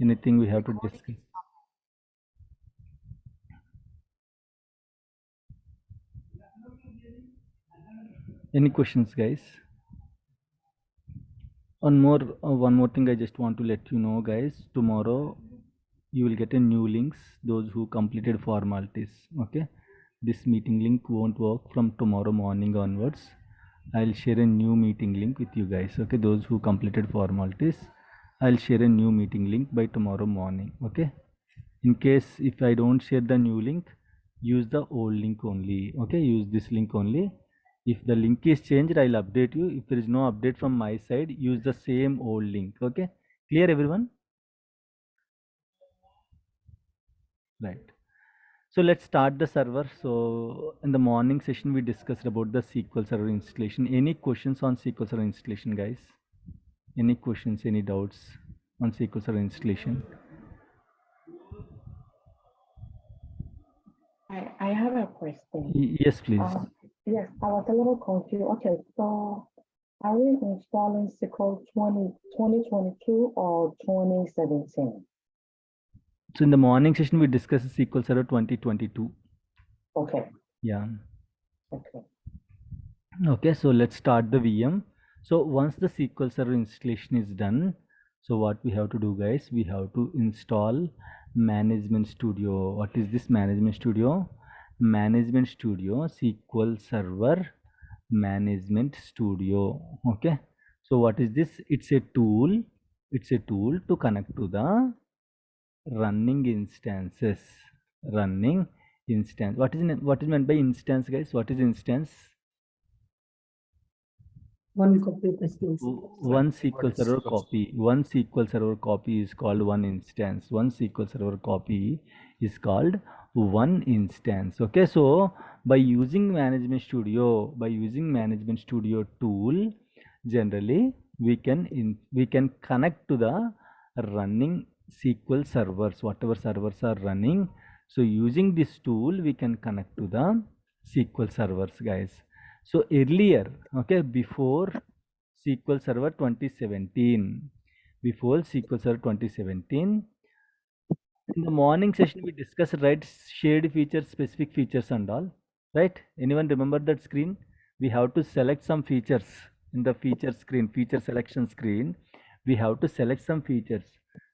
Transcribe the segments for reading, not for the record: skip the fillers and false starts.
Anything we have to discuss? Any questions, guys? One more thing I just want to let you know, guys. Tomorrow you will get a new links. Those who completed formalities. Okay, this meeting link won't work from tomorrow morning onwards. I'll share a new meeting link with you guys. Okay, those who completed formalities, I'll share a new meeting link by tomorrow morning. Okay, in case if I don't share the new link, use the old link only. Okay, use this link only. If the link is changed, I'll update you. If there is no update from my side, use the same old link. Okay, clear everyone? Right. So let's start the server. So in the morning session, we discussed about the SQL Server installation. Any questions on SQL Server installation, guys? Any questions, any doubts on SQL Server installation? I have a question. Yes, please. Yes, I was a little confused. Okay, so are we installing SQL 2022 or 2017? So in the morning session, we discussed SQL Server 2022. Okay. Yeah. Okay. Okay, so let's start the VM. So once the SQL Server installation is done, so what we have to do, guys, we have to install Management Studio. What is this Management Studio? Management Studio SQL Server Management Studio. Okay, so what is this? It's a tool. It's a tool to connect to the running instances. Running instance. What is meant by instance, guys? What is instance? One copy instance. One SQL Server copy. One SQL Server copy is called one instance. One SQL Server copy is called one instance. Okay, so by using Management Studio tool, generally we can connect to the running SQL servers, whatever servers are running. So using this tool, we can connect to the SQL servers, guys. So earlier, okay, before SQL Server 2017, in the morning session we discussed, right, shared features, specific features and all, right? Anyone remember that screen? We have to select some features in the feature selection screen. We have to select some features.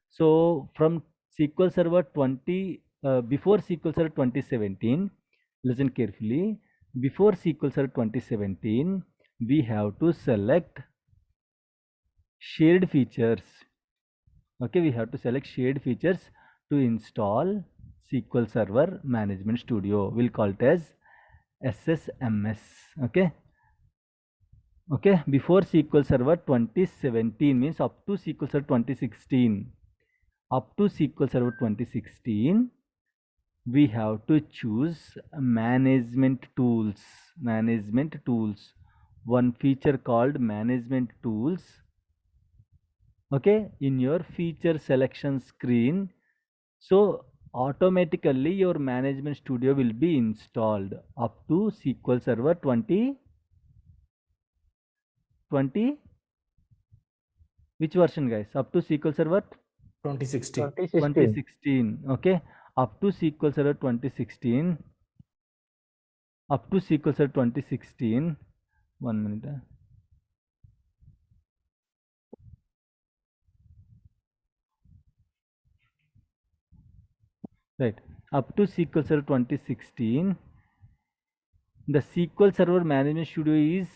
So from SQL Server before SQL Server 2017, listen carefully. Before SQL Server 2017, we have to select shared features. Okay, we have to select shared features to install SQL Server Management Studio. We'll call it as SSMS. Okay. Okay, before SQL Server 2017 means up to SQL Server 2016. Up to SQL Server 2016, we have to choose management tools. One feature called management tools. Okay, in your feature selection screen, so automatically your Management Studio will be installed up to SQL Server 2020. Which version, guys? Up to SQL Server 2016. Okay, up to SQL Server 2016. Up to SQL Server 2016. 1 minute. Right, up to SQL Server 2016, the SQL Server Management Studio is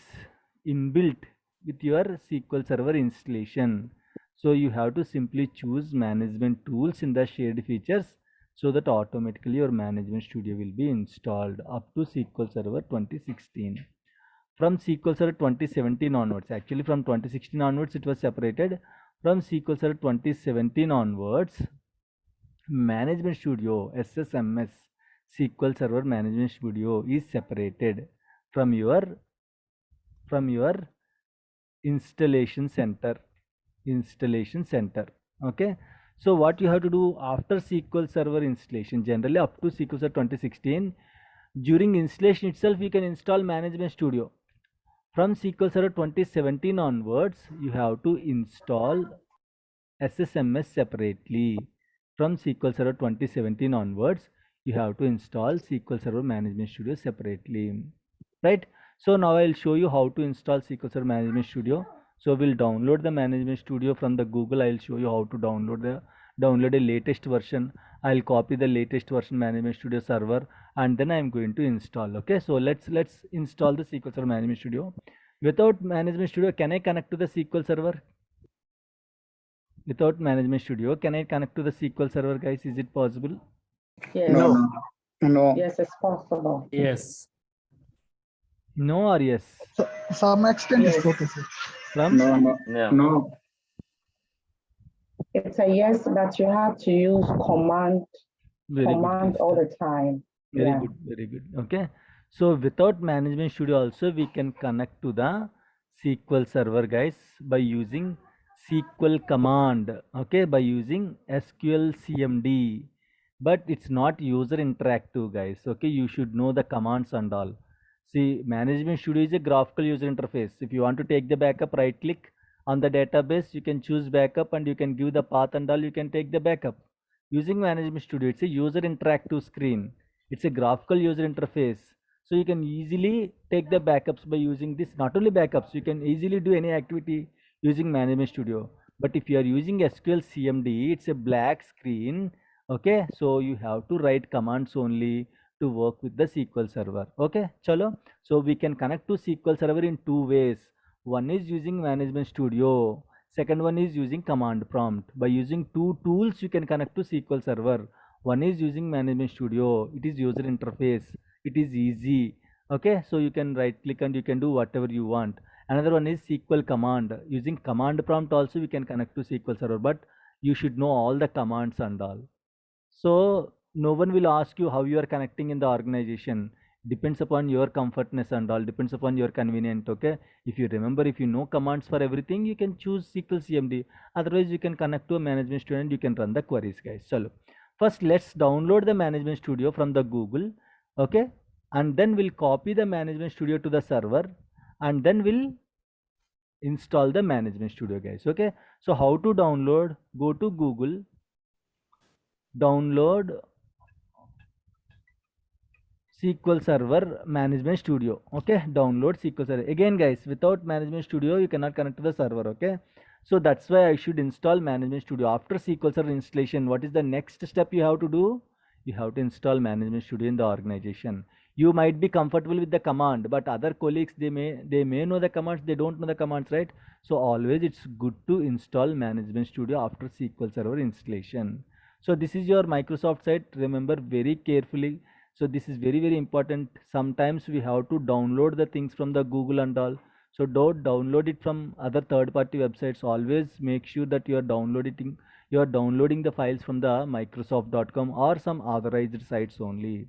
inbuilt with your SQL Server installation. So you have to simply choose management tools in the shared features so that automatically your Management Studio will be installed up to SQL Server 2016. From SQL Server 2017 onwards, actually from 2016 onwards it was separated. From SQL Server 2017 onwards, Management Studio SSMS SQL Server Management Studio is separated from your installation center. Okay, so what you have to do after SQL Server installation, generally up to SQL Server 2016, during installation itself you can install Management Studio. From SQL Server 2017 onwards, you have to install SSMS separately. From SQL Server 2017 onwards, you have to install SQL Server Management Studio separately, right? So now I'll show you how to install SQL Server Management Studio. So we'll download the Management Studio from the Google. I'll show you how to download a latest version. I'll copy the latest version Management Studio server, and then I'm going to install. Okay, so let's install the SQL Server Management Studio. Without Management Studio, can I connect to the SQL Server? Without Management Studio, can I connect to the SQL Server, guys? Is it possible? Yes. No. Yes, it's possible. Yes. No or yes? So, some extent Yes. is okay, sir. From? No. It's a yes, but you have to use command Very good. all the time. Very Yeah. good, very good. Okay, so without Management Studio also we can connect to the SQL Server, guys, by using SQL command. Okay, by using SQL CMD, but it's not user interactive, guys. Okay, you should know the commands and all. See, Management Studio is a graphical user interface. If you want to take the backup, right click on the database, you can choose backup and you can give the path and all, you can take the backup. Using Management Studio, it's a user interactive screen. It's a graphical user interface. So you can easily take the backups by using this. Not only backups, you can easily do any activity using Management Studio. But if you are using SQL CMD, it's a black screen. Okay, so you have to write commands only to work with the SQL Server. Okay, chalo. So we can connect to SQL Server in two ways. One is using Management Studio. Second one is using command prompt. By using two tools, you can connect to SQL Server. One is using Management Studio. It is user interface. It is easy. Okay, so you can right click and you can do whatever you want. Another one is SQL command. Using command prompt also we can connect to SQL Server, but you should know all the commands and all. So no one will ask you how you are connecting in the organization. Depends upon your comfortness and all, depends upon your convenient. Okay, if you remember, if you know commands for everything, you can choose SQL CMD. Otherwise you can connect to a Management Studio and you can run the queries, guys. So first let's download the Management Studio from the Google. Okay, and then we'll copy the Management Studio to the server, and then we'll install the Management Studio, guys. Okay, so how to download? Go to Google, download SQL Server Management Studio. Okay, download SQL Server. Again, guys, without Management Studio you cannot connect to the server. Okay, so that's why I should install Management Studio. After SQL Server installation, what is the next step you have to do? You have to install Management Studio in the organization. You might be comfortable with the command, but other colleagues, they may know the commands, they don't know the commands, right? So always it's good to install Management Studio after SQL Server installation. So this is your Microsoft site. Remember very carefully. So this is very important. Sometimes we have to download the things from the Google and all. So don't download it from other third-party websites. Always make sure that you are downloading the files from the Microsoft.com or some authorized sites only.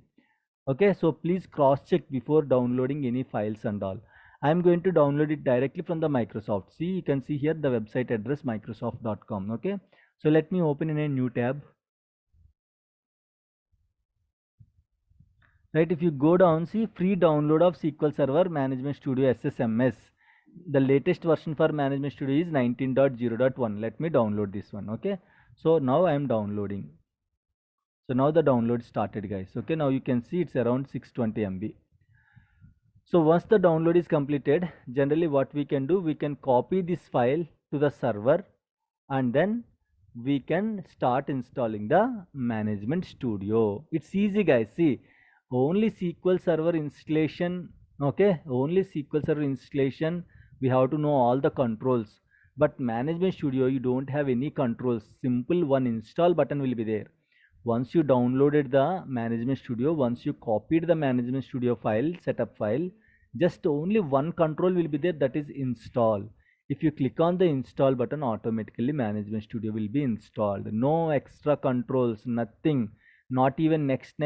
Okay, so please cross-check before downloading any files and all. I'm going to download it directly from the Microsoft. See, you can see here the website address Microsoft.com. Okay, so let me open in a new tab. Right, if you go down, see free download of SQL Server Management Studio SSMS. The latest version for Management Studio is 19.0.1. Let me download this one. Okay, so now I am downloading. So now the download started, guys. Okay, now you can see it's around 620 MB. So once the download is completed, generally what we can do, we can copy this file to the server and then we can start installing the Management Studio. It's easy, guys. See, only SQL Server installation. Okay, only SQL Server installation, we have to know all the controls. But Management Studio, you don't have any controls. Simple one install button will be there. Once you downloaded the Management Studio, once you copied the Management Studio file, setup file, just only one control will be there, that is install. If you click on the install button, automatically Management Studio will be installed. No extra controls, nothing, not even next.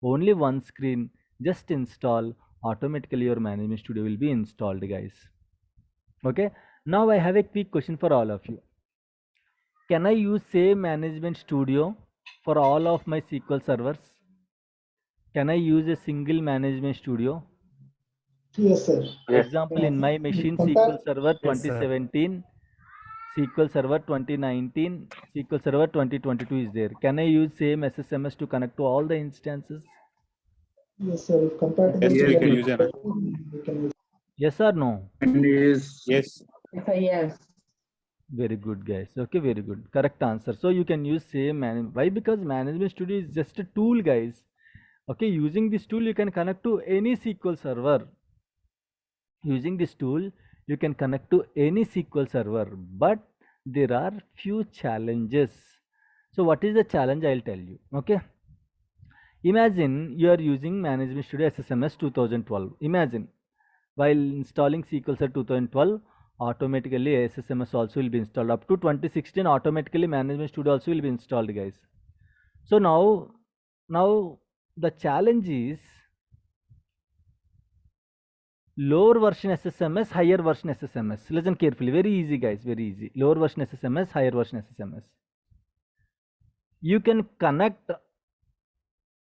Only one screen, just install. Automatically your Management Studio will be installed, guys. Okay, now I have a quick question for all of you. Can I use same Management Studio for all of my SQL servers? Can I use a single Management Studio? Yes, sir. For example, in my machine SQL Server Yes, sir. 2017, SQL Server 2019, SQL Server 2022 is there. Can I use same SSMS to connect to all the instances? Yes, sir. Compared to Yes, the we can use it. we can use. Yes or no? And is Yes. It's a yes. Very good, guys. Okay, very good. Correct answer. So you can use same why? Because Management Studio is just a tool, guys. Okay, using this tool, you can connect to any SQL server. Using this tool, you can connect to any SQL server, but there are few challenges. So what is the challenge? I'll tell you. Okay. Imagine you are using Management Studio SSMS 2012. Imagine while installing SQL Server 2012, automatically SSMS also will be installed. Up to 2016, automatically Management Studio also will be installed, guys. So now the challenge is lower version SSMS, higher version SSMS. Listen carefully. Very easy, guys. Very easy. Lower version SSMS, higher version SSMS. You can connect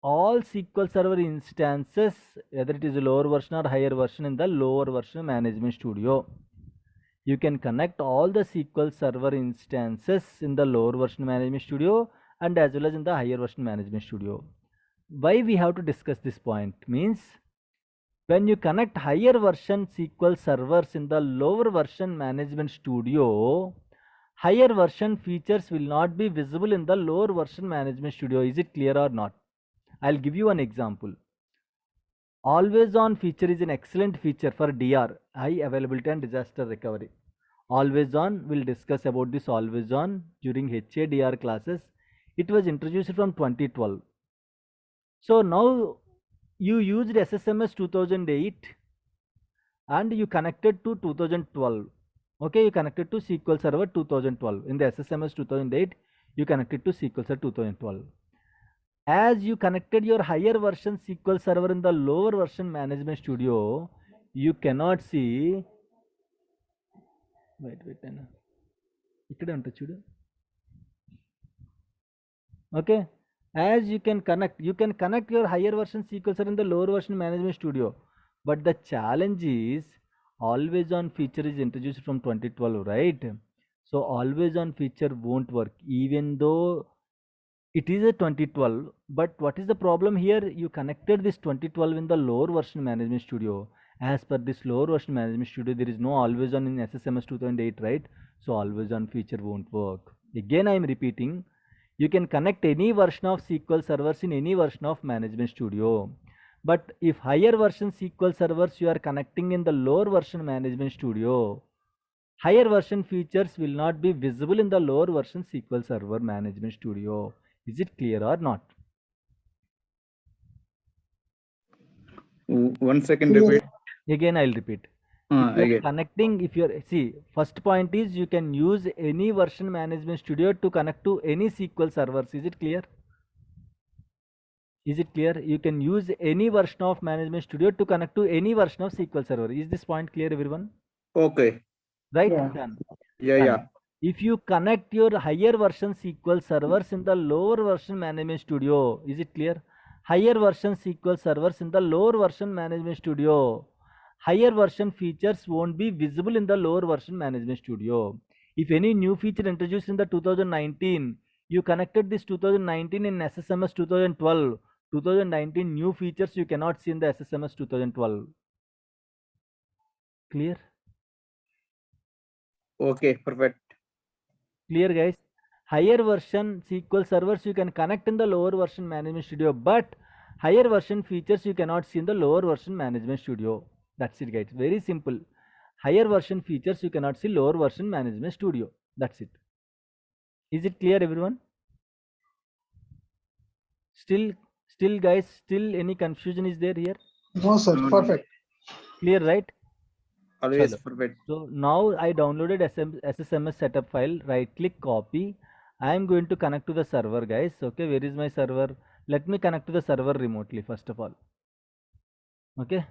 all SQL Server instances, whether it is a lower version or higher version, in the lower version Management Studio. You can connect all the SQL Server instances in the lower version Management Studio and as well as in the higher version Management Studio. Why we have to discuss this point means, when you connect higher version SQL servers in the lower version Management Studio, higher version features will not be visible in the lower version Management Studio. Is it clear or not? I'll give you an example. Always on feature is an excellent feature for DR, high availability and disaster recovery. Always on, we'll discuss about this always on during HADR classes. It was introduced from 2012. So now you used SSMS 2008 and you connected to 2012. Okay, you connected to SQL Server 2012. In the SSMS 2008, you connected to SQL Server 2012. As you connected your higher version SQL Server in the lower version Management Studio, you cannot see. Wait. Okay, as you can connect your higher version SQL Server in the lower version Management Studio, but the challenge is always on feature is introduced from 2012, right? So always on feature won't work even though it is a 2012. But what is the problem here? You connected this 2012 in the lower version Management Studio. As per this lower version Management Studio, there is no always on in SSMS 2008, right? So always on feature won't work. Again, I am repeating, you can connect any version of SQL servers in any version of Management Studio. But if higher version SQL servers you are connecting in the lower version Management Studio, higher version features will not be visible in the lower version SQL Server Management Studio. Is it clear or not? 1 second repeat. Again, I'll repeat. If you're Again. connecting, first point is you can use any version Management Studio to connect to any SQL servers. Is it clear? Is it clear? You can use any version of Management Studio to connect to any version of SQL Server. Is this point clear, everyone? Okay. Right? Yeah. Done. Yeah. Done. If you connect your higher version SQL servers in the lower version Management Studio, is it clear? Higher version SQL servers in the lower version Management Studio, higher version features won't be visible in the lower version Management Studio. If any new feature introduced in the 2019, you connected this 2019 in SSMS 2012, 2019 new features you cannot see in the SSMS 2012. Clear? Okay, perfect. Clear, guys? Higher version SQL servers you can connect in the lower version Management Studio, but higher version features you cannot see in the lower version Management Studio. That's it, guys. Very simple. Higher version features you cannot see lower version Management Studio. That's it. Is it clear, everyone? Still guys, still any confusion is there here? No, sir. No. Perfect. Clear, right? Always Chalo. perfect. So now I downloaded SSMS setup file, right click, copy. I am going to connect to the server, guys. Okay, where is my server? Let me connect to the server remotely first of all. Okay,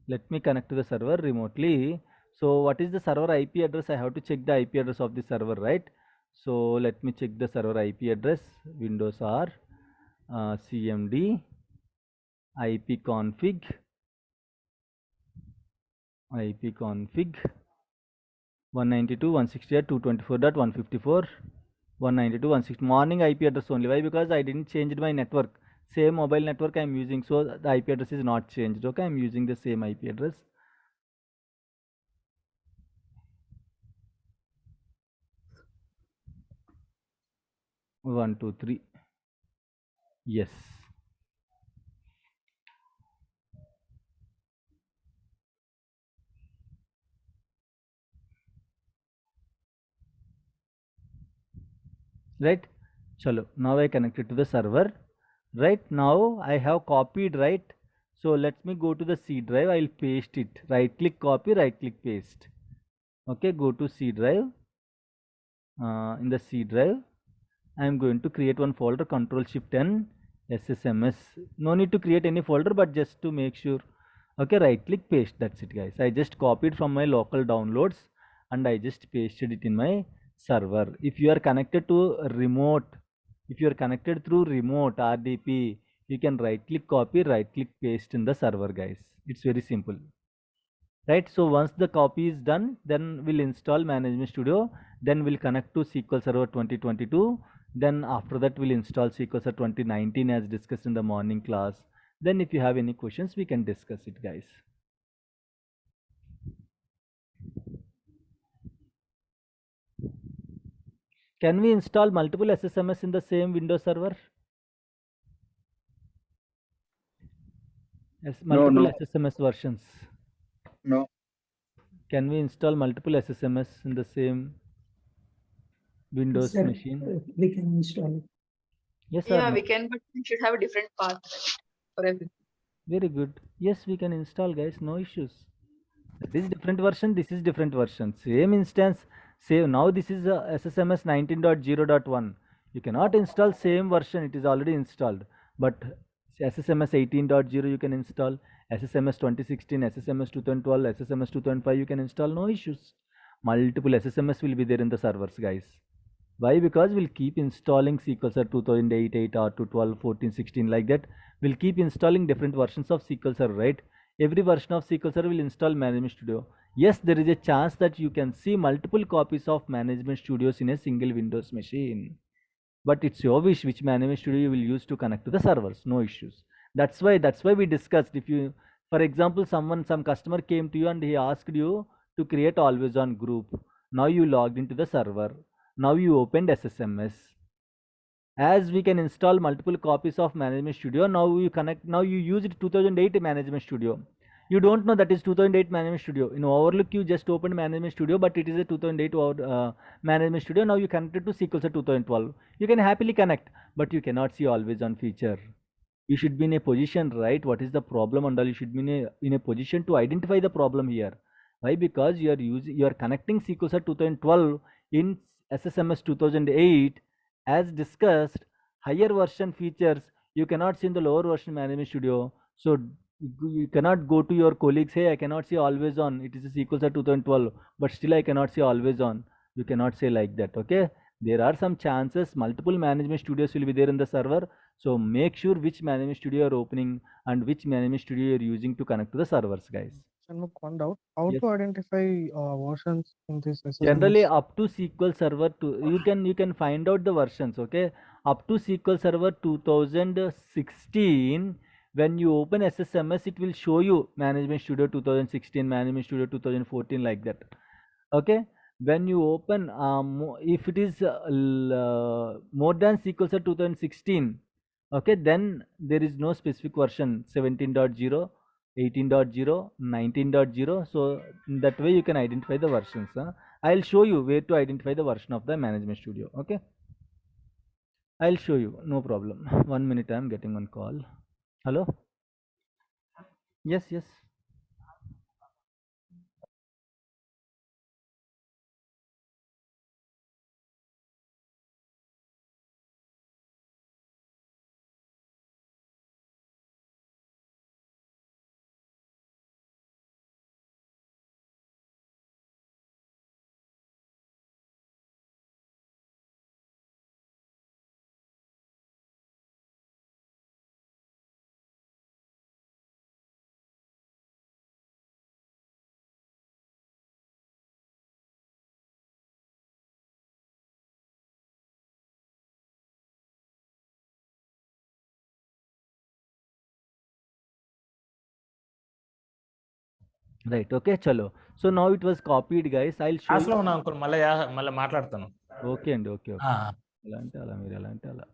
let me connect to the server remotely. So what is the server IP address? I have to check the IP address of the server, right? So let me check the server IP address. Windows R cmd ipconfig 192.168.224.154, 192.160 morning IP address only. Why? Because I didn't change my network. Same mobile network I am using, so the IP address is not changed. Okay, I am using the same IP address. One, two, three. Yes. Right. Chalo. Now I connected to the server. Right now I have copied. Right. So let me go to the C drive. I'll paste it. Right click copy. Right click paste. Okay. Go to C drive. In the C drive, I am going to create one folder, Control Shift N SSMS. No need to create any folder, but just to make sure. Okay, right click paste. That's it, guys. I just copied from my local downloads and I just pasted it in my server. If you are connected to remote, if you are connected through remote RDP, you can right click copy, right click paste in the server, guys. It's very simple. Right, so once the copy is done, then we'll install Management Studio, then we'll connect to SQL Server 2022, then after that we'll install SQL Server 2019 as discussed in the morning class. Then if you have any questions, we can discuss it, guys. Can we install multiple SSMS in the same Windows server? Yes, No, multiple no, SSMS versions. no. Can we install multiple SSMS in the same Windows Sir, machine? we can install it. Yes or Yeah, we no? can, but we should have a different path for everything. Very good. Yes, we can install, guys. No issues. This is different version. This is different version. Same instance. Same. Now this is SSMS 19.0.1. You cannot install same version. It is already installed. But SSMS 18.0 you can install. SSMS 2016, SSMS 2012, SSMS 2005 you can install. No issues. Multiple SSMS will be there in the servers, guys. Why? Because we'll keep installing SQL Server 2008, 8, or 12, 14, 16 like that. We'll keep installing different versions of SQL Server, right? Every version of SQL Server will install Management Studio. Yes, there is a chance that you can see multiple copies of Management Studios in a single Windows machine. But it's your wish which Management Studio you will use to connect to the servers. No issues. That's why we discussed. If you, for example, some customer came to you and he asked you to create always on group. Now you logged into the server. Now you opened SSMS. As we can install multiple copies of Management Studio, now you use it 2008 Management Studio. You don't know that is 2008 Management Studio. In Overlook, you just opened Management Studio, but it is a 2008 Management Studio. Now you connected to SQL Server 2012. You can happily connect, but you cannot see always on feature. You should be in a position, right? What is the problem and all? You should be in a position to identify the problem here. Why? Because you are connecting SQL Server 2012 in SSMS 2008. As discussed, higher version features you cannot see in the lower version Management Studio. So you cannot go to your colleagues, hey, I cannot see always on. It is a SQL Server 2012, but still I cannot see always on. You cannot say like that. Okay, there are some chances multiple Management Studios will be there in the server. So make sure which Management Studio you are opening and which Management Studio you are using to connect to the servers, guys. Shanmugh, one doubt. How Yes. to identify versions in this Generally SSMS? up to SQL Server to you can find out the versions. Okay, up to SQL Server 2016, when you open SSMS it will show you Management Studio 2016, Management Studio 2014 like that. Okay, when you open if it is more than SQL Server 2016, okay, then there is no specific version 17.0, 18.0, 19.0. So that way you can identify the versions. I'll show you where to identify the version of the Management Studio. Okay, I'll show you, no problem. 1 minute, I'm getting one call. Hello. Yes, yes. Right. Okay. Chalo. So now it was copied, guys. I'll show క్లాస్లో you. ఉన్నా uncle మళ్ళీ మాట్లాడతాను Okay and okay. ఆ, ఎలా అంటే అలా మీరు ఎలా అంటే అలా.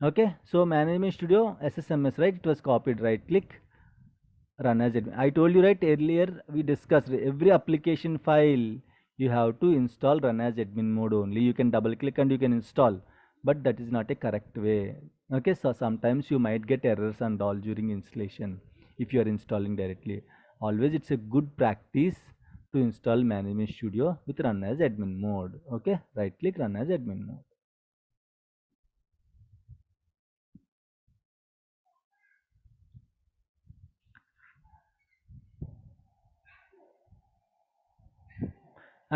Okay. So management studio SSMS, right? It was copied. Right click, run as admin. I told you right earlier, we discussed every application file you have to install run as admin mode only. You can double click and you can install, but that is not a correct way. Okay, so sometimes you might get errors and all during installation if you are installing directly. Always it's a good practice to install management studio with run as admin mode. Okay, right click, run as admin mode.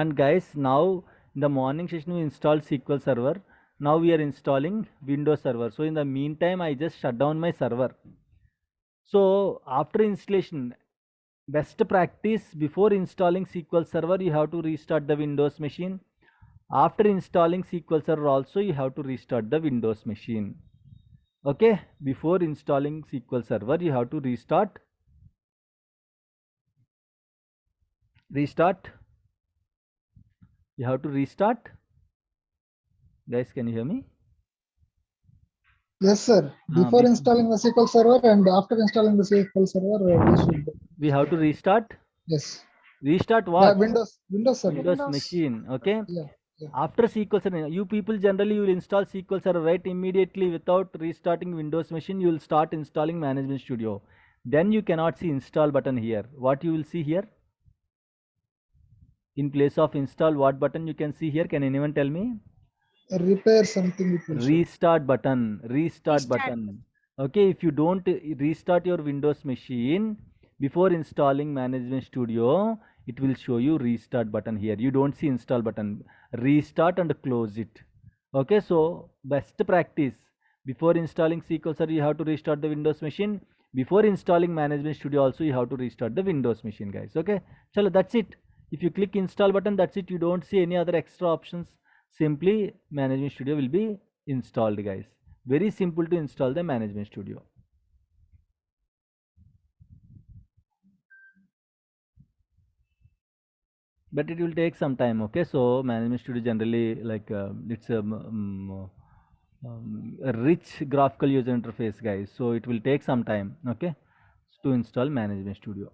And guys, now in the morning session we installed SQL Server. Now we are installing Windows Server. So in the meantime, I just shut down my server. So after installation, best practice, before installing SQL Server, you have to restart the Windows machine. After installing SQL Server also, you have to restart the Windows machine. Okay, before installing SQL Server, you have to restart. You have to restart. Guys, can you hear me? Yes, sir. Before installing the SQL Server and after installing the SQL Server, We have to restart. Yes. Restart what? Windows Server. Windows machine. Okay. Yeah. After SQL Server, you people generally you will install SQL Server, right? Immediately without restarting Windows machine, you will start installing Management Studio. Then you cannot see install button here. What you will see here? In place of install, what button you can see here? Can anyone tell me? Repair something. It will show. Restart button. Restart button. Okay, if you don't restart your Windows machine before installing Management Studio, it will show you restart button here. You don't see install button. Restart and close it. Okay, so best practice, before installing SQL Server you have to restart the Windows machine. Before installing Management Studio also you have to restart the Windows machine, guys. Okay, chalo, that's it. If you click install button, that's it. You don't see any other extra options. Simply Management Studio will be installed, guys. Very simple to install the Management Studio. But it will take some time. Okay, so Management Studio generally like it's a rich graphical user interface, guys, so it will take some time, okay, to install Management Studio.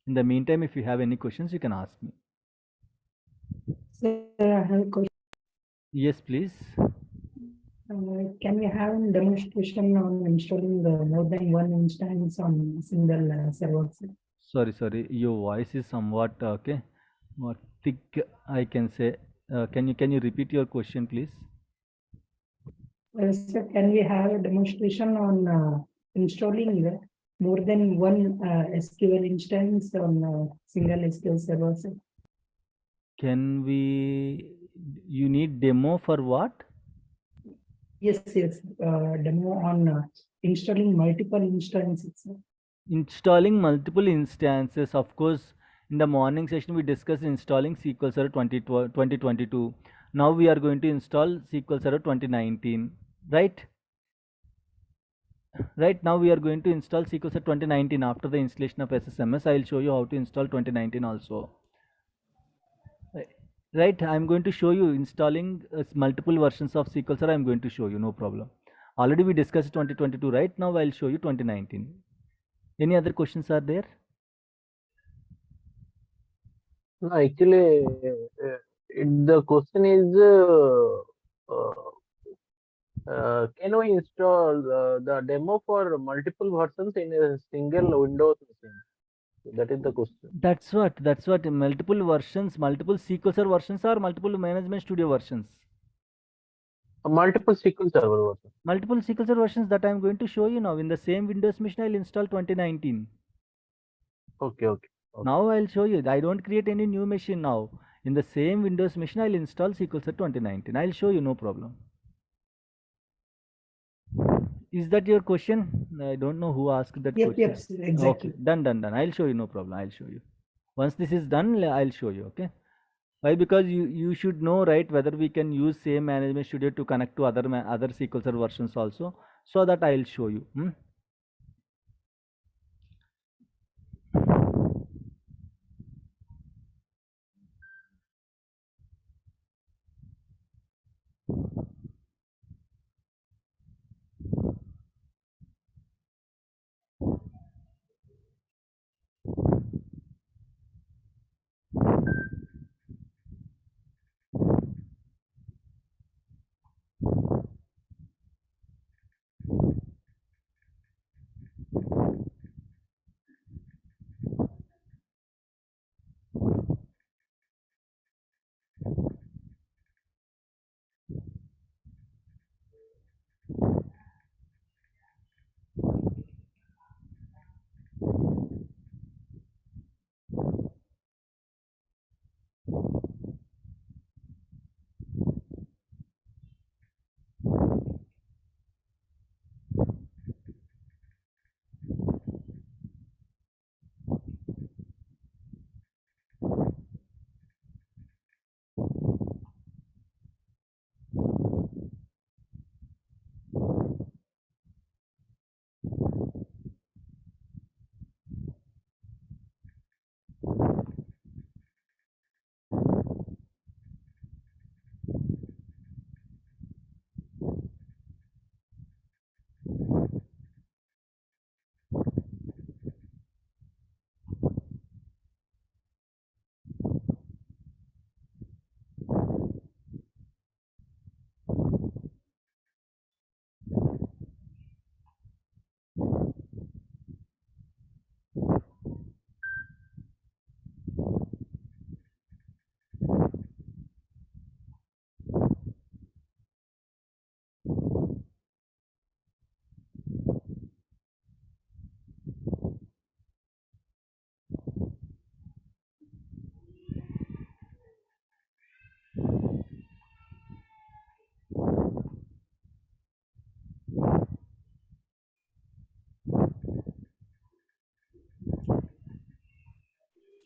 In the meantime, if you have any questions, you can ask me. Sir, I have a question. Yes, please. Can we have a demonstration on installing more than one instance on a single server? Sorry, your voice is somewhat okay, more thick, I can say. Can you repeat your question, please? Sir, can we have a demonstration on installing more than one SQL instance on a single SQL server? Sir? Can we? You need demo for what? Yes, demo on installing multiple instances. Sir. Installing multiple instances, of course. In the morning session we discussed installing SQL Server 2022. Now we are going to install SQL Server 2019, right? Right now we are going to install SQL Server 2019 after the installation of SSMS. I will show you how to install 2019 also. Right, I am going to show you installing multiple versions of SQL Server. I am going to show you, no problem. Already we discussed 2022, right? Now I will show you 2019. Any other questions are there? No, actually, the question is, can we install the demo for multiple versions in a single Windows machine? That is the question. That's what multiple versions, multiple SQL Server versions or multiple Management Studio versions? Multiple SQL Server versions. Multiple SQL Server versions that I am going to show you now. In the same Windows machine, I will install 2019. Okay. Now I will show you. I don't create any new machine now. In the same Windows machine, I will install SQL Server 2019. I will show you, no problem. Is that your question? I don't know who asked that question. Yes, exactly. Okay, done. I'll show you, no problem. I'll show you. Once this is done, I'll show you, okay? Why? Because you should know, right, whether we can use same Management Studio to connect to other SQL Server versions also, so that I'll show you.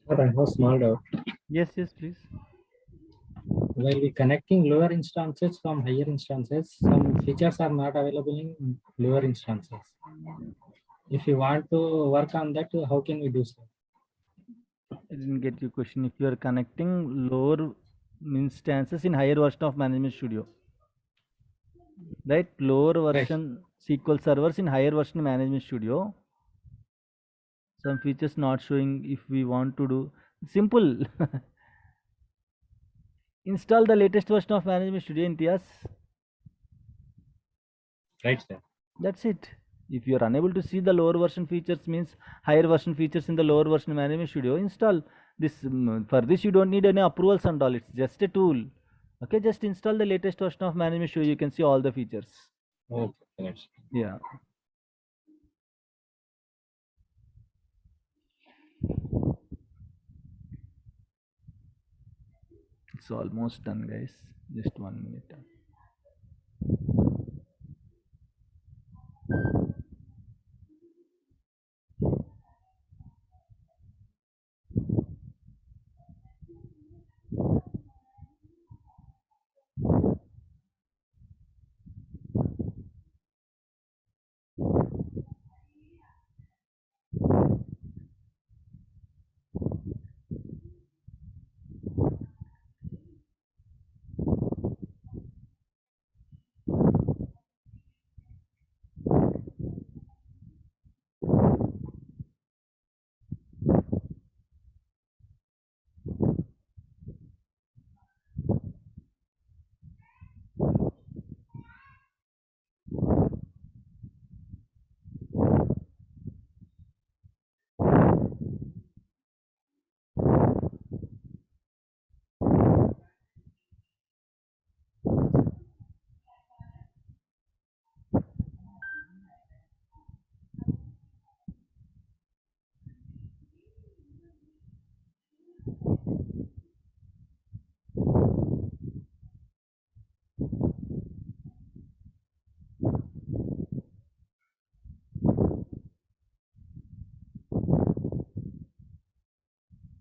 But I have a small doubt. Yes, please. While we connecting lower instances from higher instances, some features are not available in lower instances. If you want to work on that, how can we do so? I didn't get your question. If you are connecting lower instances in higher version of Management Studio, right? Lower version SQL servers in higher version Management Studio. Some features not showing. If we want to do simple, install the latest version of Management Studio in TIAS. Right, sir. That's it. If you are unable to see the lower version features, means higher version features in the lower version Management Studio, install this. For this, you don't need any approvals and all. It's just a tool. Okay, just install the latest version of Management Studio. You can see all the features. Okay, right. Yeah. It's almost done, guys. Just 1 minute.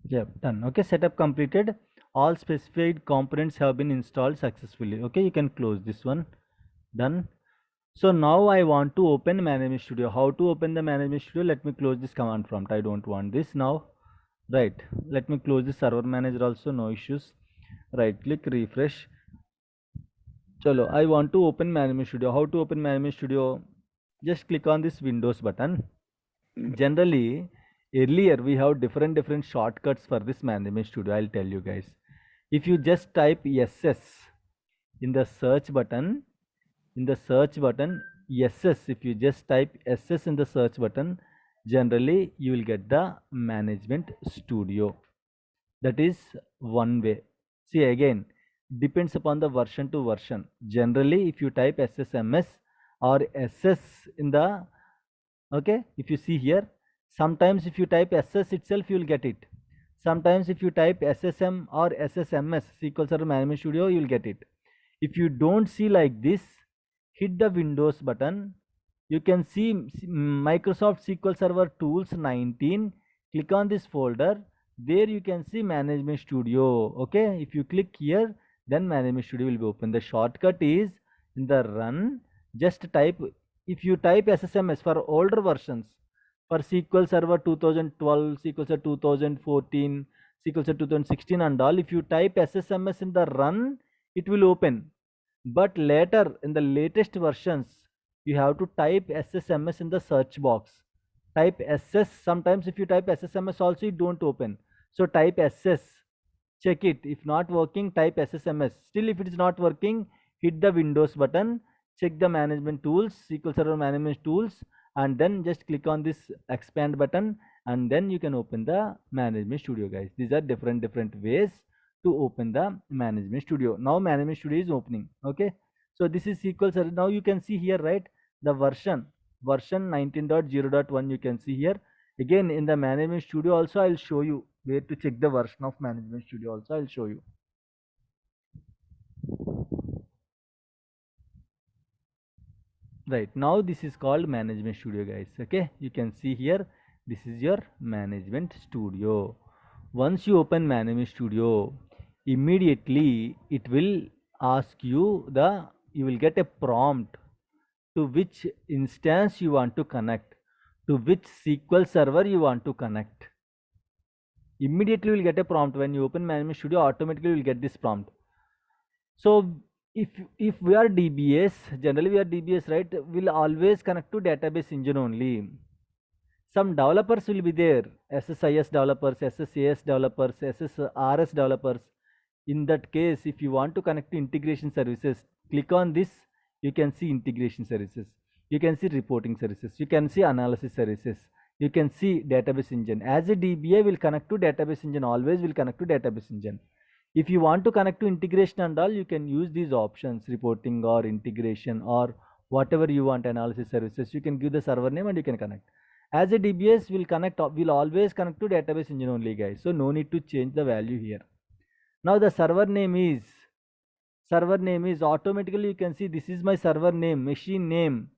Yeah, done. Okay, setup completed. All specified components have been installed successfully. Okay, you can close this one. Done. So now I want to open Management Studio. How to open the Management Studio? Let me close this command prompt. I don't want this now. Right. Let me close the server manager also. No issues. Right click, refresh. Chalo, I want to open Management Studio. How to open Management Studio? Just click on this Windows button. Generally, earlier we have different shortcuts for this Management Studio. I'll tell you guys. If you just type SS in the search button, SS, if you just type SS in the search button, generally you will get the Management Studio. That is one way. See, again, depends upon the version to version. Generally, if you type SSMS or SS in the, okay, if you see here, sometimes if you type SS itself, you will get it. Sometimes if you type SSM or SSMS, SQL Server Management Studio, you will get it. If you don't see like this, hit the Windows button. You can see Microsoft SQL Server Tools 19. Click on this folder. There you can see Management Studio. Okay, if you click here, then Management Studio will be open. The shortcut is in the run. Just type, if you type SSMS for older versions, for SQL Server 2012, SQL Server 2014, SQL Server 2016 and all, if you type SSMS in the run, it will open. But later in the latest versions, you have to type SSMS in the search box. Type SS. Sometimes if you type SSMS also, it don't open. So type SS. Check it. If not working, type SSMS. Still, if it is not working, hit the Windows button. Check the management tools, SQL Server management tools, and then just click on this expand button, and then you can open the Management Studio, guys. These are different ways to open the Management Studio. Now Management Studio is opening. Okay, so this is SQL Server. Now you can see here, right, the version 19.0.1 you can see here. Again, in the Management Studio also, I'll show you where to check the version of Management Studio also. I'll show you. Right, now this is called Management Studio, guys. Okay, you can see here, this is your Management Studio. once you open Management Studio, immediately it will ask you you will get a prompt to which instance you want to connect, to which SQL server you want to connect. Immediately you will get a prompt. When you open Management Studio, automatically you will get this prompt. So if we are DBS, generally we are DBS, right? We'll always connect to database engine only. Some developers will be there, SSIS developers, SSAS developers, SSRS developers. In that case, if you want to connect to integration services, click on this. You can see integration services, you can see reporting services, you can see analysis services, you can see database engine. As a DBA will connect to database engine, always will connect to database engine. If you want to connect to integration and all, you can use these options, reporting or integration or whatever you want, analysis services. You can give the server name and you can connect. As a DBS will always connect to database engine only, guys. So no need to change the value here. Now the server name is automatically, you can see this is my server name, machine name.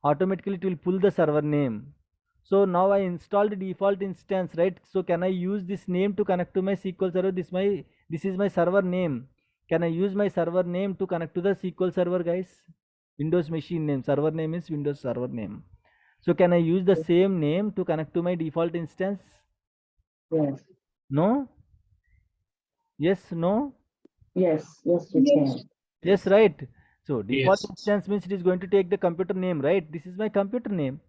Automatically it will pull the server name. So now I installed the default instance, right? So can I use this name to connect to my SQL server? This is my server name. Can I use my server name to connect to the SQL server, guys? Windows machine name, server name is Windows server name. So can I use the same name to connect to my default instance? Yes, No? Yes, no? yes, yes, you can. Yes, right. So default Yes. instance means it is going to take the computer name, right? This is my computer name.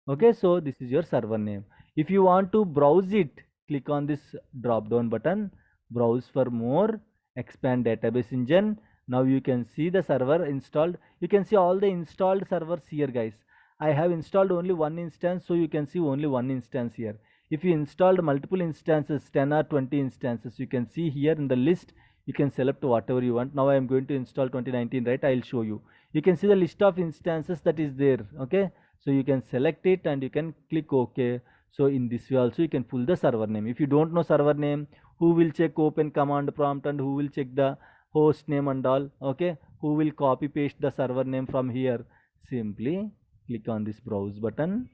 Okay, so this is your server name. If you want to browse it, click on this drop down button, browse for more, expand database engine. Now you can see the server installed. You can see all the installed servers here, guys. I have installed only one instance, so you can see only one instance here. If you installed multiple instances, 10 or 20 instances, you can see here in the list. You can select whatever you want. Now I am going to install 2019, right? I'll show you. You can see the list of instances that is there. Okay, so you can select it and you can click OK. So in this way also you can pull the server name. If you don't know server name, who will check open command prompt and who will check the host name and all? Okay, who will copy paste the server name from here? Simply click on this browse button,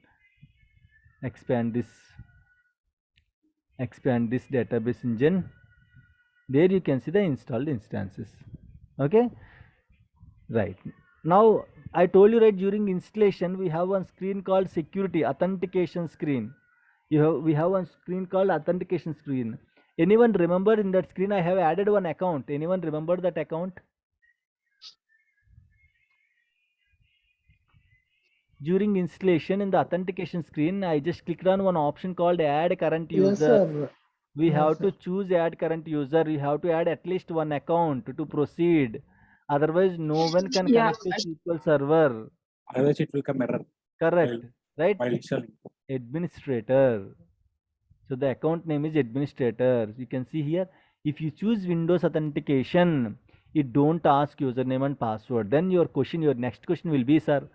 expand this database engine. There you can see the installed instances. Okay, right. Now I told you, right, during installation we have one screen called security authentication screen. We have one screen called authentication screen. Anyone remember in that screen I have added one account? Anyone remember that account? During installation in the authentication screen, I just clicked on one option called add current Yes, user. sir. We Yes, have sir. to choose add current user. We have to add at least one account to proceed. Otherwise, no one can Yeah, connect to SQL server. Otherwise, it will come error Correct, right? while installing. Administrator. So the account name is administrator. You can see here, if you choose Windows authentication, it don't ask username and password. Then your next question will be, sir,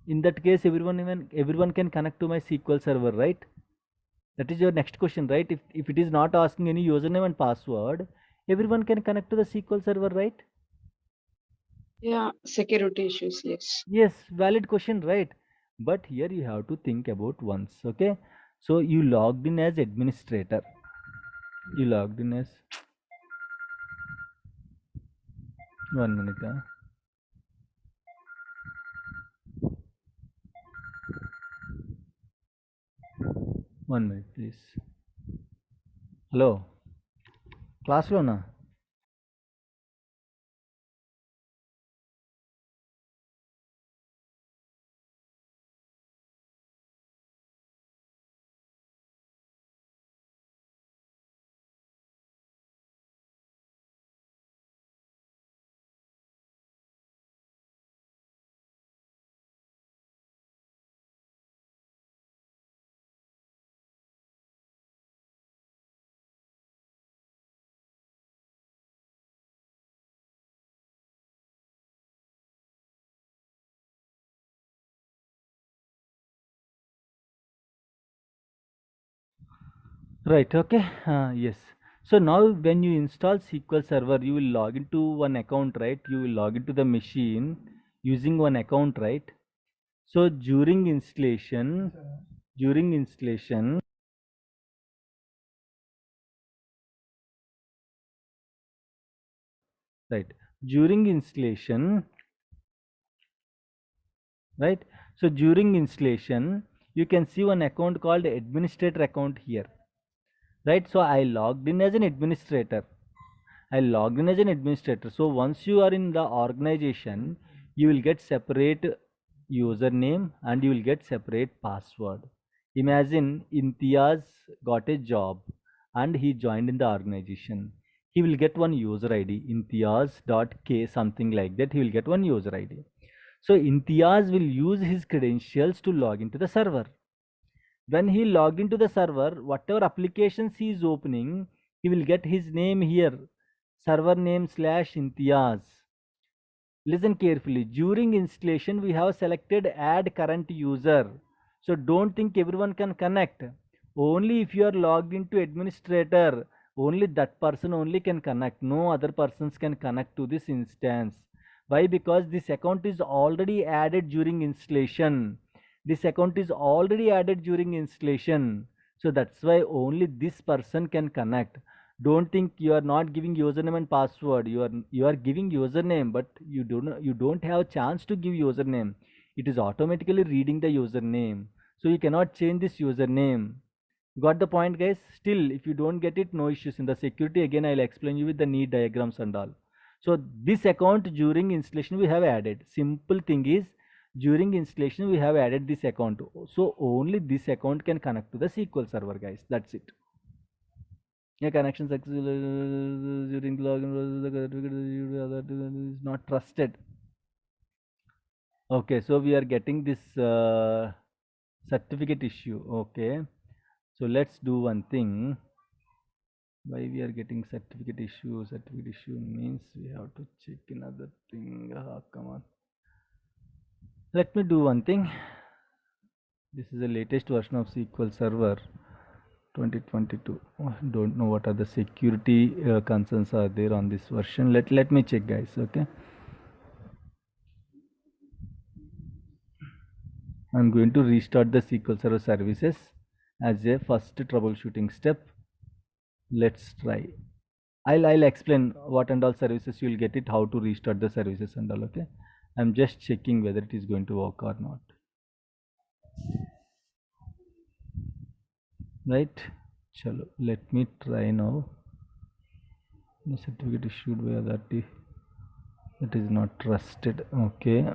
in that case everyone can connect to my SQL server, right? That is your next question, right? If it is not asking any username and password, everyone can connect to the SQL server, right? yeah, security issues, yes. Yes, valid question, right? But here you have to think about once. Okay, so you logged in as administrator. You logged in as 1 minute. 1 minute, please. Hello, class lo na? Right, okay. Yes. So now when you install SQL Server, you will log into one account, right? You will log into the machine using one account, right? So during installation, right? During installation, right? So during installation, you can see one account called administrator account here, right? So I logged in as an administrator. So once you are in the organization, you will get separate username and you will get separate password. Imagine Imtiaz got a job and he joined in the organization. He will get one user ID, Imtiaz.k, something like that. He will get one user ID. So Imtiaz will use his credentials to log into the server. When he logged into the server, whatever applications he is opening, he will get his name here, server name / Imtiaz. Listen carefully. During installation, we have selected add current user. So don't think everyone can connect. Only if you are logged into administrator, only that person only can connect. No other persons can connect to this instance. Why? Because this account is already added during installation. This account is already added during installation. So that's why only this person can connect. Don't think you are not giving username and password. You are giving username, but you don't have a chance to give username. It is automatically reading the username, so you cannot change this username. Got the point, guys? Still, if you don't get it, no issues. In the security, again I'll explain you with the need diagrams and all. So this account during installation we have added. Simple thing is, during installation we have added this account, so only this account can connect to the SQL server, guys. That's it. Yeah, connection successful during login, the certificate is not trusted. Okay, so we are getting this certificate issue. Okay, so let's do one thing. Why we are getting certificate issue? Certificate issue means we have to check another thing. Come on. Let me do one thing. This is the latest version of SQL Server 2022. Don't know what are the security concerns are there on this version. Let me check, guys. Okay, I'm going to restart the SQL Server services as a first troubleshooting step. Let's try. I'll explain what and all services you will get it, how to restart the services and all. Okay, I'm just checking whether it is going to work or not. Right, chalo, let me try now. The certificate issued by authority that is not trusted. Okay,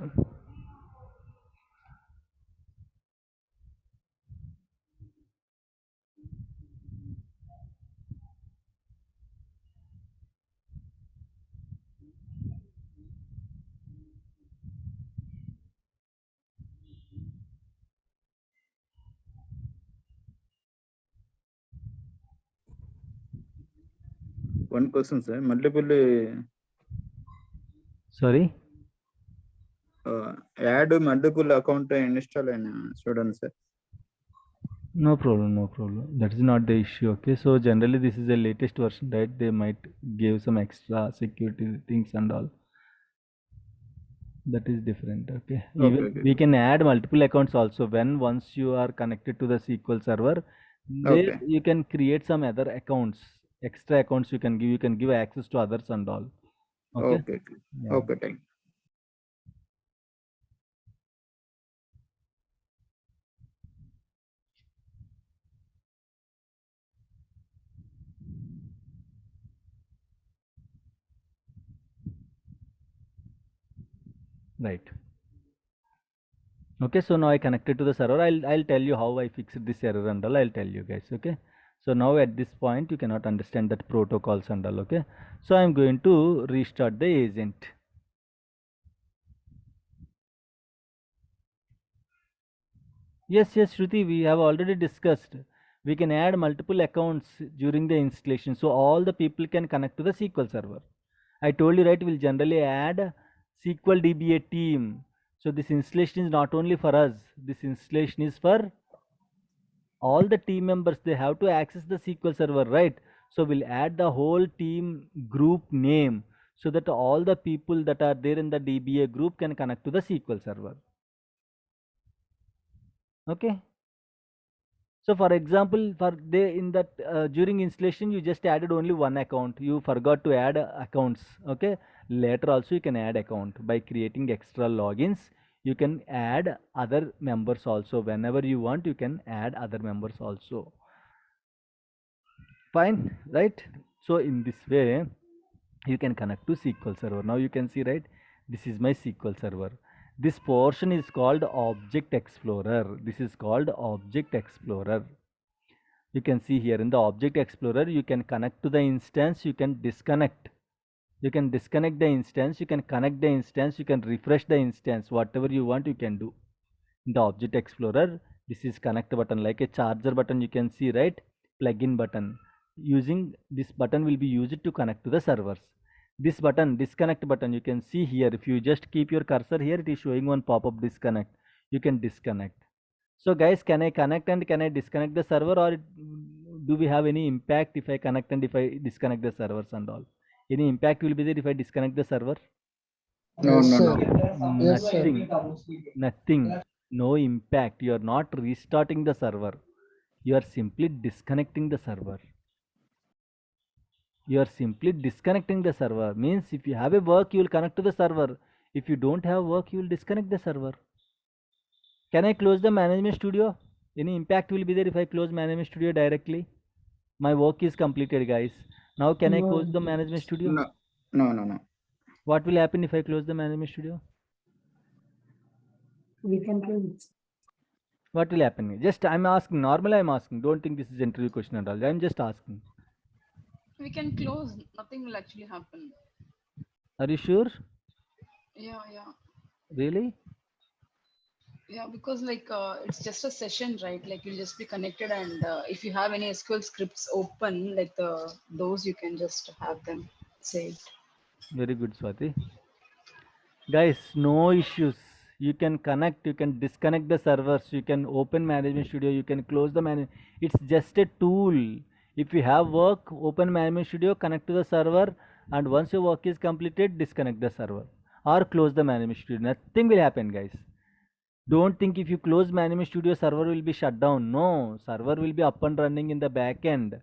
One question, sir. Multiple sorry. add multiple account install and students, sir. No problem. That is not the issue. Okay, so generally this is the latest version, right? They might give some extra security things and all. That is different. Okay, even Okay. we can add multiple accounts also. Once you are connected to the SQL server, there Okay. you can create some other accounts, extra accounts you can give. You can give access to others and all. Okay. Okay. Yeah. Okay. Thank you. Right. Okay, so now I connected to the server. I'll tell you how I fixed this error and all. I'll tell you guys. Okay, so now at this point you cannot understand that protocols and all. Okay, so I'm going to restart the agent. Yes, Shruti, we have already discussed. We can add multiple accounts during the installation, so all the people can connect to the SQL server. I told you, right? We'll generally add SQL DBA team. So this installation is not only for us. This installation is for all the team members. They have to access the SQL server, right? So we'll add the whole team group name so that all the people that are there in the DBA group can connect to the SQL server. Okay. So for example, for in that during installation, you just added only one account. You forgot to add accounts. Okay. Later also you can add account by creating extra logins. You can add other members also. Whenever you want, you can add other members also. Fine, right? So in this way, you can connect to SQL Server. Now you can see, right? This is my SQL Server. This portion is called Object Explorer. This is called Object Explorer. You can see here in the Object Explorer, you can connect to the instance, you can disconnect. You can disconnect the instance, you can connect the instance, you can refresh the instance, whatever you want you can do. In the Object Explorer, this is connect button, like a charger button, you can see, right? Plug-in button. Using this button will be used to connect to the servers. This button, disconnect button, you can see here. If you just keep your cursor here, it is showing one pop-up disconnect. You can disconnect. So guys, can I connect and can I disconnect the server, or do we have any impact if I connect and if I disconnect the servers and all? Any impact will be there if I disconnect the server? No, Yes, no, sir. no. Yes, sir. Nothing. No impact. You are not restarting the server. You are simply disconnecting the server. You are simply disconnecting the server. Means if you have a work, you will connect to the server. If you don't have work, you will disconnect the server. Can I close the management studio? Any impact will be there if I close management studio directly? My work is completed, guys. Now can I close the management studio? No, no, no, no. What will happen if I close the management studio? We can close it. What will happen? Just I'm asking. Normally I'm asking. Don't think this is interview question at all. I'm just asking. We can close. Nothing will actually happen. Are you sure? Yeah, yeah. Really? Yeah, because like it's just a session, right? Like you'll just be connected, and if you have any SQL scripts open, like those you can just have them saved. Very good, Swati. Guys, no issues. You can connect, you can disconnect the servers, you can open management studio, you can close the management. It's just a tool. If you have work, open management studio, connect to the server, and once your work is completed, disconnect the server or close the management studio. Nothing will happen, guys. Don't think if you close management studio, server will be shut down. No, server will be up and running in the back end.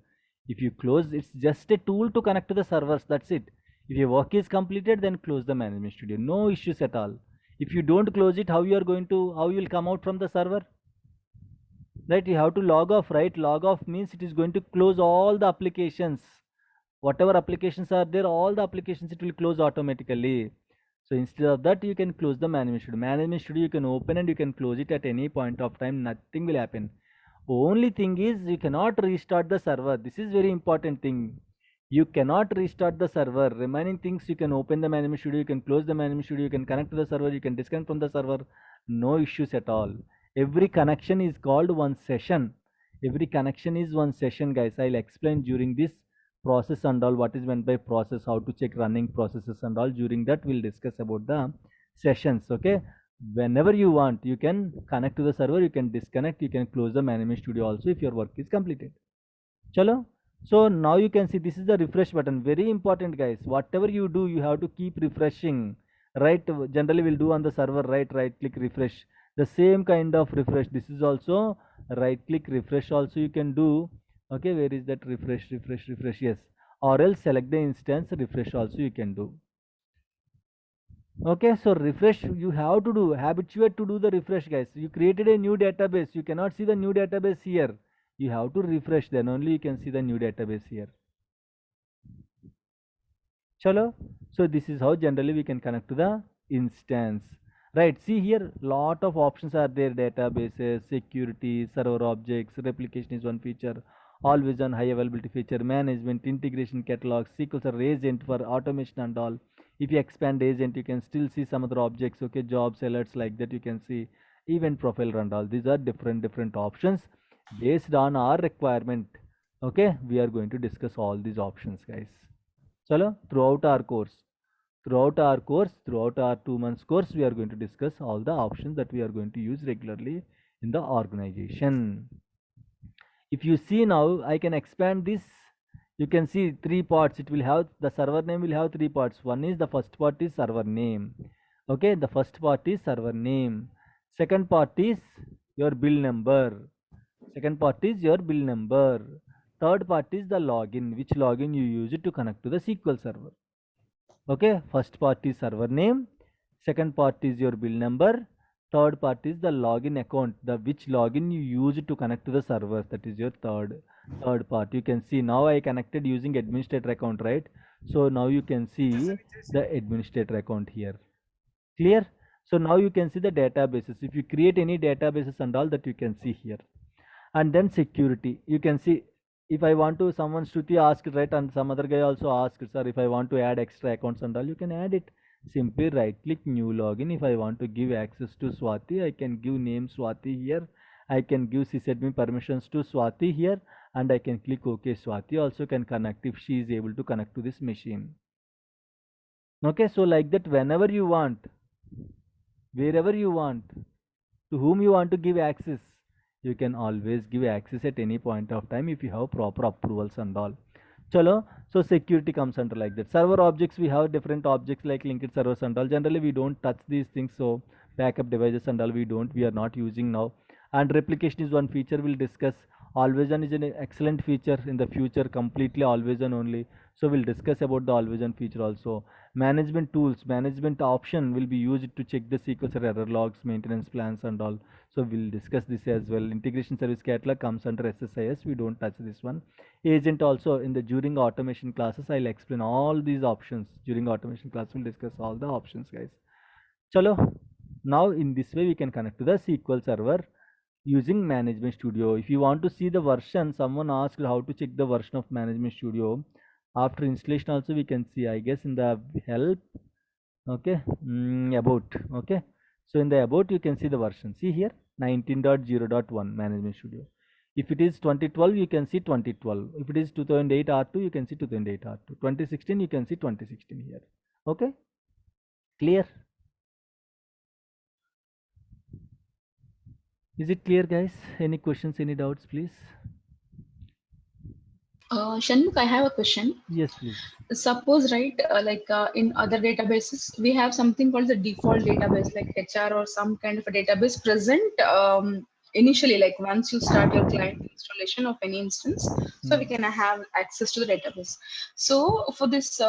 If you close, it's just a tool to connect to the servers. That's it. If your work is completed, then close the management studio. No issues at all. If you don't close it, how you will come out from the server? Right? You have to log off, right? Log off means it is going to close all the applications. Whatever applications are there, all the applications it will close automatically. So instead of that, you can close the management studio. Management studio you can open and you can close it at any point of time. Nothing will happen. Only thing is you cannot restart the server. This is very important thing. You cannot restart the server. Remaining things you can open the management studio, you can close the management studio, you can connect to the server, you can disconnect from the server. No issues at all. Every connection is called one session. Every connection is one session, guys. I'll explain during this process and all what is meant by process, how to check running processes and all. During that we'll discuss about the sessions. Okay, whenever you want you can connect to the server, you can disconnect, you can close the management studio also if your work is completed. Chalo. So now you can see this is the refresh button. Very important, guys. Whatever you do, you have to keep refreshing, right? Generally we'll do on the server, right click refresh. The same kind of refresh, this is also right click refresh also you can do. Okay, where is that refresh? Yes, or else select the instance, refresh also you can do. Okay, so refresh you have to do, habituate to do the refresh, guys. You created a new database, you cannot see the new database here. You have to refresh, then only you can see the new database here. Chalo. So this is how generally we can connect to the instance. Right, see here lot of options are there: databases, security, server objects, replication is one feature, always on high availability feature, management, integration, catalog, SQL Server agent for automation and all. If you expand agent, you can still see some other objects. Okay, jobs, alerts, like that you can see, event profile and all. These are different options based on our requirement. Okay, we are going to discuss all these options, guys. Chalo, throughout our 2 months course, we are going to discuss all the options that we are going to use regularly in the organization. If you see now, I can expand this. You can see 3 parts. It will have, the server name will have 3 parts. One is, the first part is server name. Okay, the first part is server name. Second part is your bill number. Third part is the login, which login you use it to connect to the SQL server. Okay, first part is server name, second part is your bill number, third part is the login account, the which login you use to connect to the server. That is your third part. You can see now I connected using administrator account, right? So now you can see the administrator account here. Clear? So now you can see the databases. If you create any databases and all that, you can see here. And then security, you can see if I want to, someone Shruti asked, right, and some other guy also asked, sir, if I want to add extra accounts and all, you can add it. Simply right click new login. If I want to give access to Swati, I can give name Swati here. I can give sysadmin permissions to Swati here, and I can click OK. Swati also can connect if she is able to connect to this machine. Okay, so like that, whenever you want, wherever you want, to whom you want to give access, you can always give access at any point of time if you have proper approvals and all. Chalo, so security comes under like that. Server objects, we have different objects like linked servers and all. Generally we don't touch these things, so backup devices and all we are not using now. And replication is one feature we'll discuss. Always on is an excellent feature in the future, completely always on only. So we'll discuss about the always on feature also. Management tools, management option will be used to check the SQL Server error logs, maintenance plans and all. So we'll discuss this as well. Integration service catalog comes under SSIS. We don't touch this one. Agent also in the during automation classes, I'll explain all these options. During automation class, we'll discuss all the options, guys. Chalo. Now in this way, we can connect to the SQL Server using Management Studio. If you want to see the version, someone asked how to check the version of Management Studio. After installation also we can see, I guess, in the help. Okay, about. Okay, so in the about you can see the version. See here 19.0.1 Management Studio. If it is 2012, you can see 2012. If it is 2008 R2, you can see 2008 R2. 2016, you can see 2016 here. Okay, clear? Is it clear, guys? Any questions, any doubts, please? Shanmugh, I have a question. Yes, please. Suppose, right, in other databases, we have something called the default database, like HR or some kind of a database present initially, like once you start your client installation of any instance, so we can have access to the database. So for this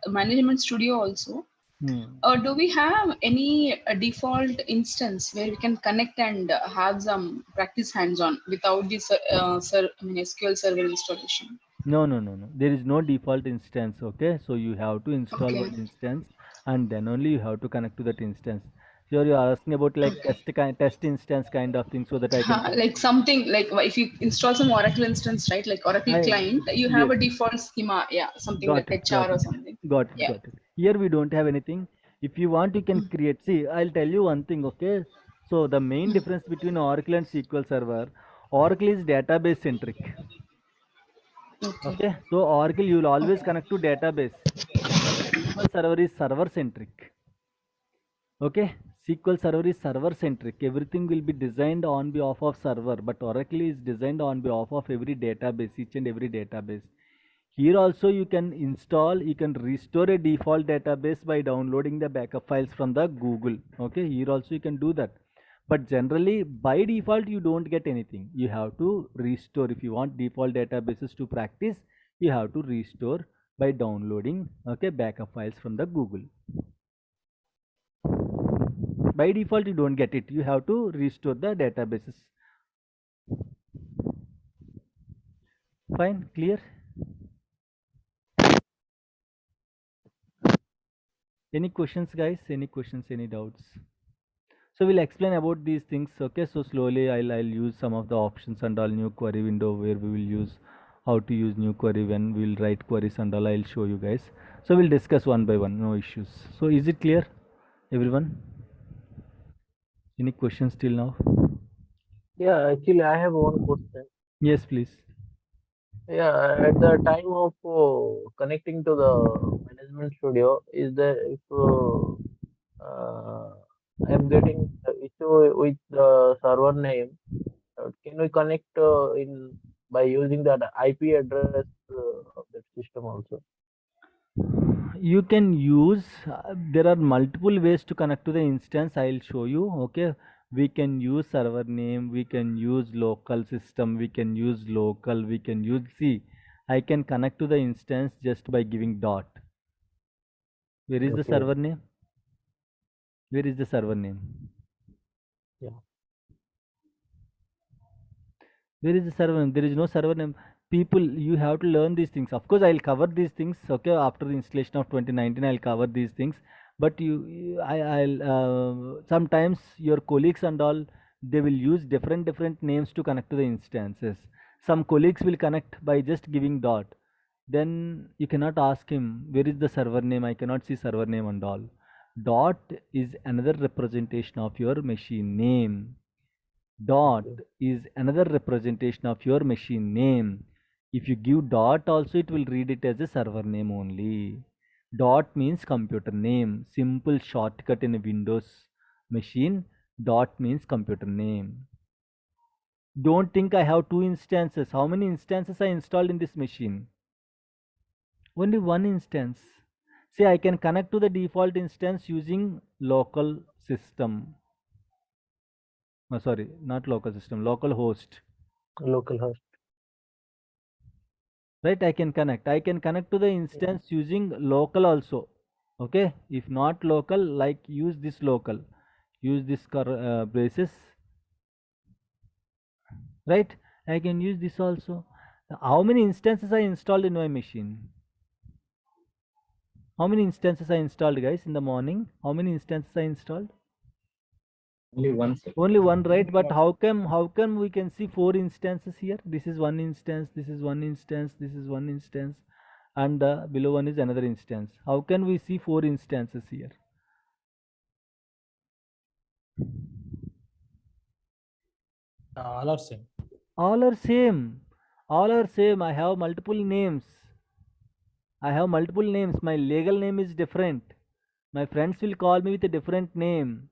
Management Studio also, do we have any default instance where we can connect and have some practice hands-on without this SQL Server installation? No. There is no default instance. Okay, so you have to install Okay. one instance, and then only you have to connect to that instance. So you are asking about like test instance kind of thing, so that I can Like something like if you install some Oracle instance, right? Like Oracle client, you have yes, a default schema, yeah, something got like it, HR or something. got Yeah. it. Here we don't have anything. If you want, you can create. See, I'll tell you one thing. Okay, so the main difference between Oracle and SQL Server, Oracle is database centric. Okay, so Oracle you will always connect to database. SQL Server is server centric. Okay, SQL Server is server centric. Everything will be designed on behalf of server, but Oracle is designed on behalf of every database, each and every database. Here also you can install, you can restore a default database by downloading the backup files from the Google. Okay, here also you can do that. But generally by default you don't get anything. You have to restore. If you want default databases to practice, you have to restore by downloading backup files from the Google. By default you don't get it. You have to restore the databases. Fine, clear? Any questions, guys? Any questions, any doubts? So we'll explain about these things. Okay, so slowly I'll use some of the options and all. New query window where we will use how to use new query when we'll write queries and all. I'll show you guys. So we'll discuss one by one, no issues. So is it clear, everyone? Any questions till now? Yeah, actually, I have one question. Yes, please. Yeah, at the time of connecting to the Management Studio, is there if I'm getting the issue with the server name, can we connect in by using that IP address of that system also? You can use there are multiple ways to connect to the instance. I'll show you. Okay, we can use server name, we can use local system, we can use local, we can use, see, I can connect to the instance just by giving dot. Where is the Okay. server name? Where is the server name? Yeah. Where is the server name? There is no server name. People, you have to learn these things. Of course, I'll cover these things. Okay, after the installation of 2019, I'll cover these things. But I'll sometimes your colleagues and all, they will use different names to connect to the instances. Some colleagues will connect by just giving dot. Then you cannot ask him where is the server name. I cannot see server name and all. Dot is another representation of your machine name. Dot Okay. is another representation of your machine name. If you give dot also, it will read it as a server name only. Dot means computer name. Simple shortcut in a Windows machine. Dot means computer name. Don't think I have two instances. How many instances I installed in this machine? Only one instance. See, I can connect to the default instance using local system. Sorry, not local system, local host. Local host. Right, I can connect to the instance using local also. Okay, if not local, like use this local, use this braces, right? I can use this also. How many instances I installed in my machine? How many instances I installed, guys, in the morning? How many instances I installed? Only one, sir. Only one, right? But how come we can see four instances here? This is one instance, this is one instance, this is one instance, and below one is another instance. How can we see four instances here? All are same. All are same. All are same. I have multiple names. My legal name is different. My friends will call me with a different name.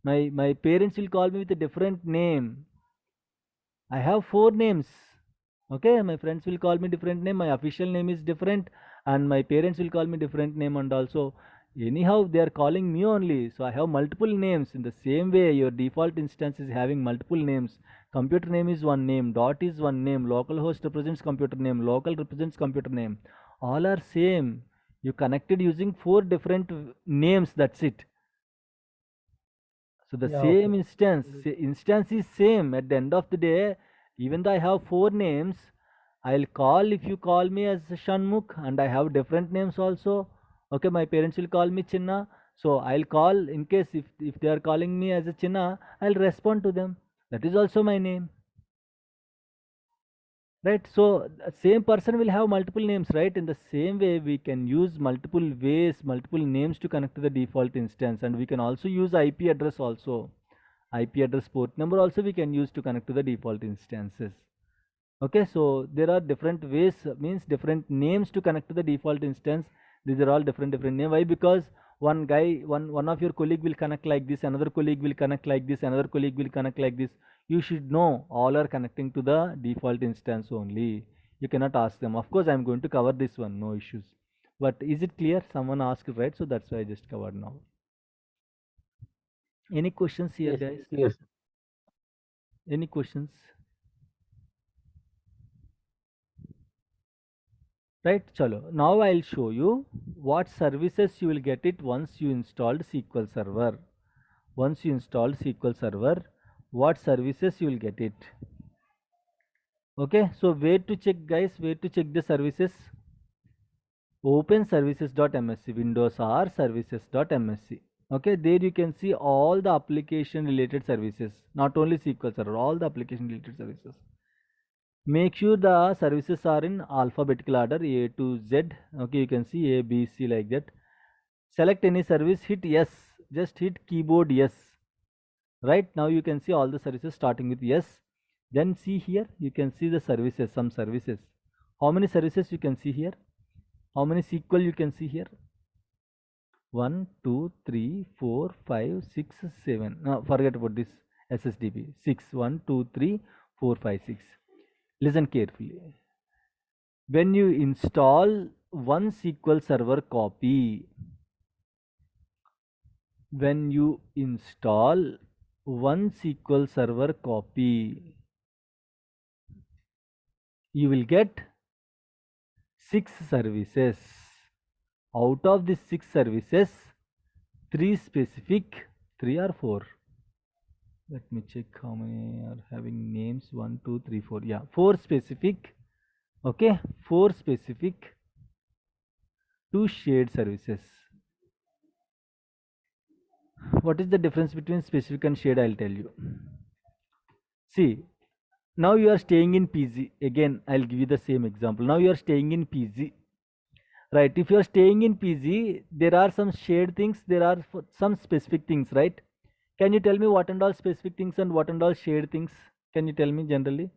My parents will call me with a different name. I have four names. Okay, my friends will call me different name. My official name is different, and my parents will call me different name. And also, anyhow, they are calling me only. So I have multiple names. In the same way, your default instance is having multiple names. Computer name is one name. Dot is one name. Localhost represents computer name. Local represents computer name. All are same. You connected using four different names. That's it. So the Yeah, same okay. instance is same. At the end of the day, even though I have four names, I'll call if you call me as Shanmukh, and I have different names also. Okay, my parents will call me Chinna. So I'll call in case if they are calling me as a Chinna, I'll respond to them. That is also my name. Right, so same person will have multiple names, right? In the same way, we can use multiple ways, multiple names to connect to the default instance, and we can also use IP address also. IP address port number also we can use to connect to the default instances. Okay, so there are different ways, means different names to connect to the default instance. These are all different name. Why? Because one guy, one of your colleague will connect like this, another colleague will connect like this, another colleague will connect like this. You should know all are connecting to the default instance only. You cannot ask them. Of course, I'm going to cover this one, no issues. But is it clear? Someone asked, right? So that's why I just covered now. Any questions here, Yes, guys? yes. Any questions? Right, chalo. Now I'll show you what services you will get it once you installed SQL Server. Once you installed SQL Server, what services you will get it. Okay, so where to check, guys? Where to check the services? Open services.msc, Windows or services.msc. Okay, there you can see all the application related services, not only SQL Server, all the application related services. Make sure the services are in alphabetical order, A to Z. Okay, you can see A, B, C like that. Select any service, hit yes, just hit keyboard yes. Right, now you can see all the services starting with yes. Then see here, you can see the services, some services. How many services you can see here? How many SQL you can see here? 1, 2, 3, 4, 5, 6, 7. No, forget about this SSDB. 6, 1, 2, 3, 4, 5, 6. Listen carefully. When you install one SQL Server copy, when you install one SQL Server copy, you will get 6 services. Out of these 6 services, 3 specific, 3 or 4. Let me check how many are having names. 1, 2, 3, 4. Yeah, 4 specific. Okay, 4 specific, 2 shared services. What is the difference between specific and shared? I'll tell you. See, now you are staying in PG. Again, I'll give you the same example. Now you are staying in PG. Right, if you are staying in PG, there are some shared things, there are some specific things, right? Can you tell me what and all specific things and what and all shared things? Can you tell me generally?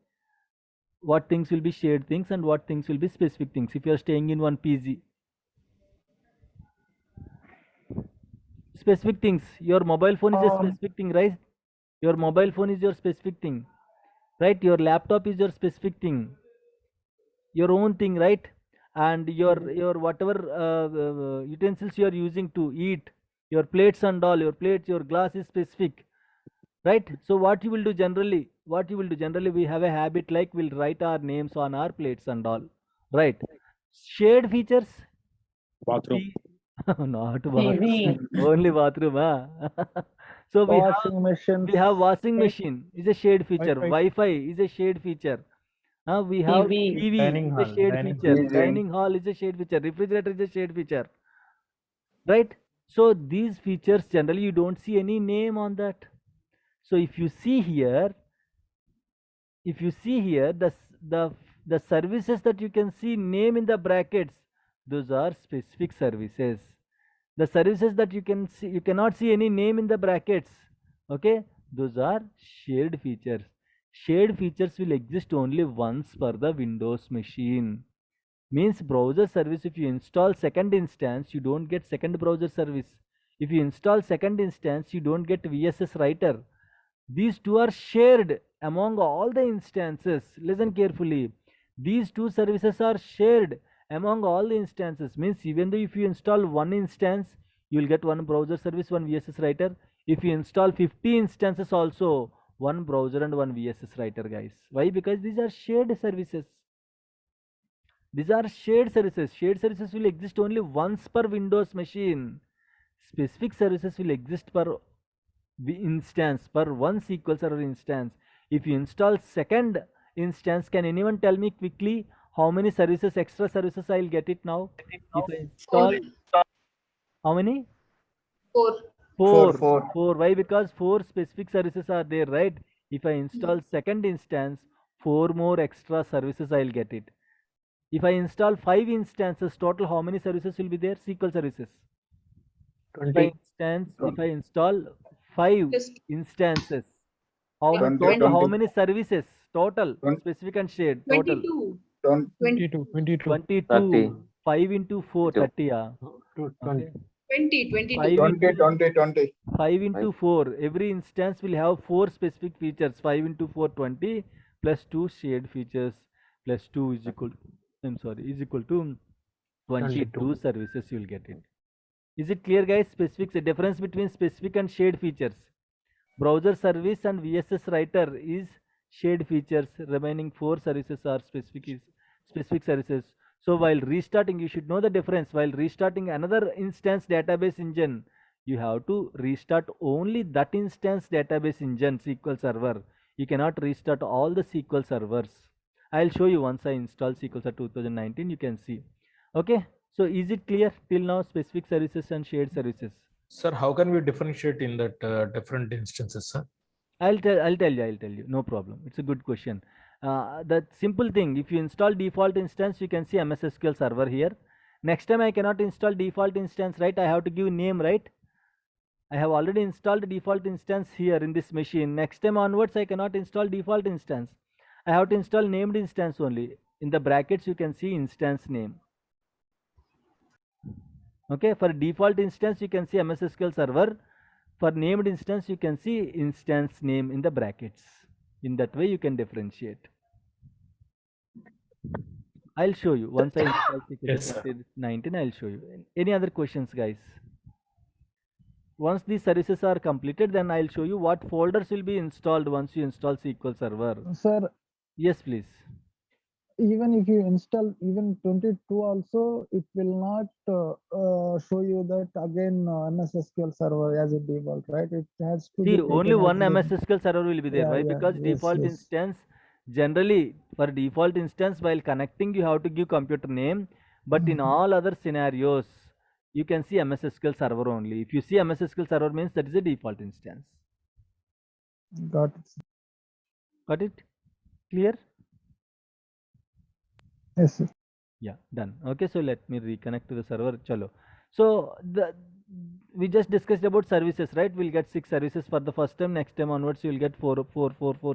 What things will be shared things and what things will be specific things if you are staying in one PG? Specific things. Your mobile phone is a specific thing, right? Your mobile phone is your specific thing, right? Your laptop is your specific thing, your own thing, right? And your whatever utensils you are using to eat, your plates and all, your plates, your glass is specific, right? So what you will do generally, we have a habit like we'll write our names on our plates and all, right? Shared features. Bathroom. Not bathroom. Only bathroom, huh? So we have washing machine is a shared feature. Wi-Fi is a shared feature. We have TV Dining is a hall, shared dining feature. hall. Dining hall is a shared feature. Refrigerator is a shared feature, right? So these features generally you don't see any name on that. So if you see here, the services that you can see name in the brackets, those are specific services. The services that you can see, you cannot see any name in the brackets, okay, those are shared features. Shared features will exist only once per the Windows machine. Means browser service, if you install second instance, you don't get second browser service. If you install second instance, you don't get VSS writer. These two are shared among all the instances. Listen carefully. These two services are shared among all the instances. Means even though if you install one instance, you will get one browser service, one VSS writer. If you install 50 instances also, one browser and one VSS writer, guys. Why? Because these are shared services. These are shared services. Shared services will exist only once per Windows machine. Specific services will exist per instance, per one SQL Server instance. If you install second instance, can anyone tell me quickly how many services, extra services I'll get it now? If I install, how many? 4. Four. Why? Because 4 specific services are there, right? If I install second instance, 4 more extra services I'll get it. If I install 5 instances, total how many services will be there? SQL services. 20. If I install 5 instances, how 20. many services? Total, specific and shared. Total 22. 22. 5 into 4, 30. Yeah. 20. 22. 5 into 4. Every instance will have 4 specific features. 5 into 4, 20 plus 2 shared features plus 2 is equal to 22 services. You will get it. Is it clear, guys? Specifics, the difference between specific and shared features. Browser service and VSS writer is shared features. Remaining 4 services are specific services. So while restarting, you should know the difference. While restarting another instance database engine, you have to restart only that instance database engine SQL Server. You cannot restart all the SQL servers. I'll show you once I install SQL Server 2019. You can see. Okay. So is it clear till now? Specific services and shared services. Sir, how can we differentiate in that different instances, sir? I'll tell you. No problem. It's a good question. The simple thing, if you install default instance, you can see MS SQL Server here. Next time I cannot install default instance, right? I have to give name, right? I have already installed default instance here in this machine. Next time onwards, I cannot install default instance. I have to install named instance only. In the brackets, you can see instance name. Okay, for default instance, you can see MS SQL Server. For named instance, you can see instance name in the brackets. In that way, you can differentiate. I'll show you once I install Yes, sir. 2019. I'll show you. Any other questions, guys? Once these services are completed, then I'll show you what folders will be installed once you install SQL Server. Sir, Yes, please. even if you install even 22 also, it will not show you that again MS SQL Server as a default, right? It has to be See, only taken as one the, MS SQL server will be there. yeah, Why? yeah, Because yes, default yes. instance, generally for default instance, while connecting, you have to give computer name. But in all other scenarios, you can see MS SQL server only. If you see MS SQL server means that is a default instance. Got it. Got it? Clear? Yes, sir. Yeah, done. Okay, so let me reconnect to the server. Chalo. So we just discussed about services, right? We'll get 6 services for the first time. Next time onwards, you'll get four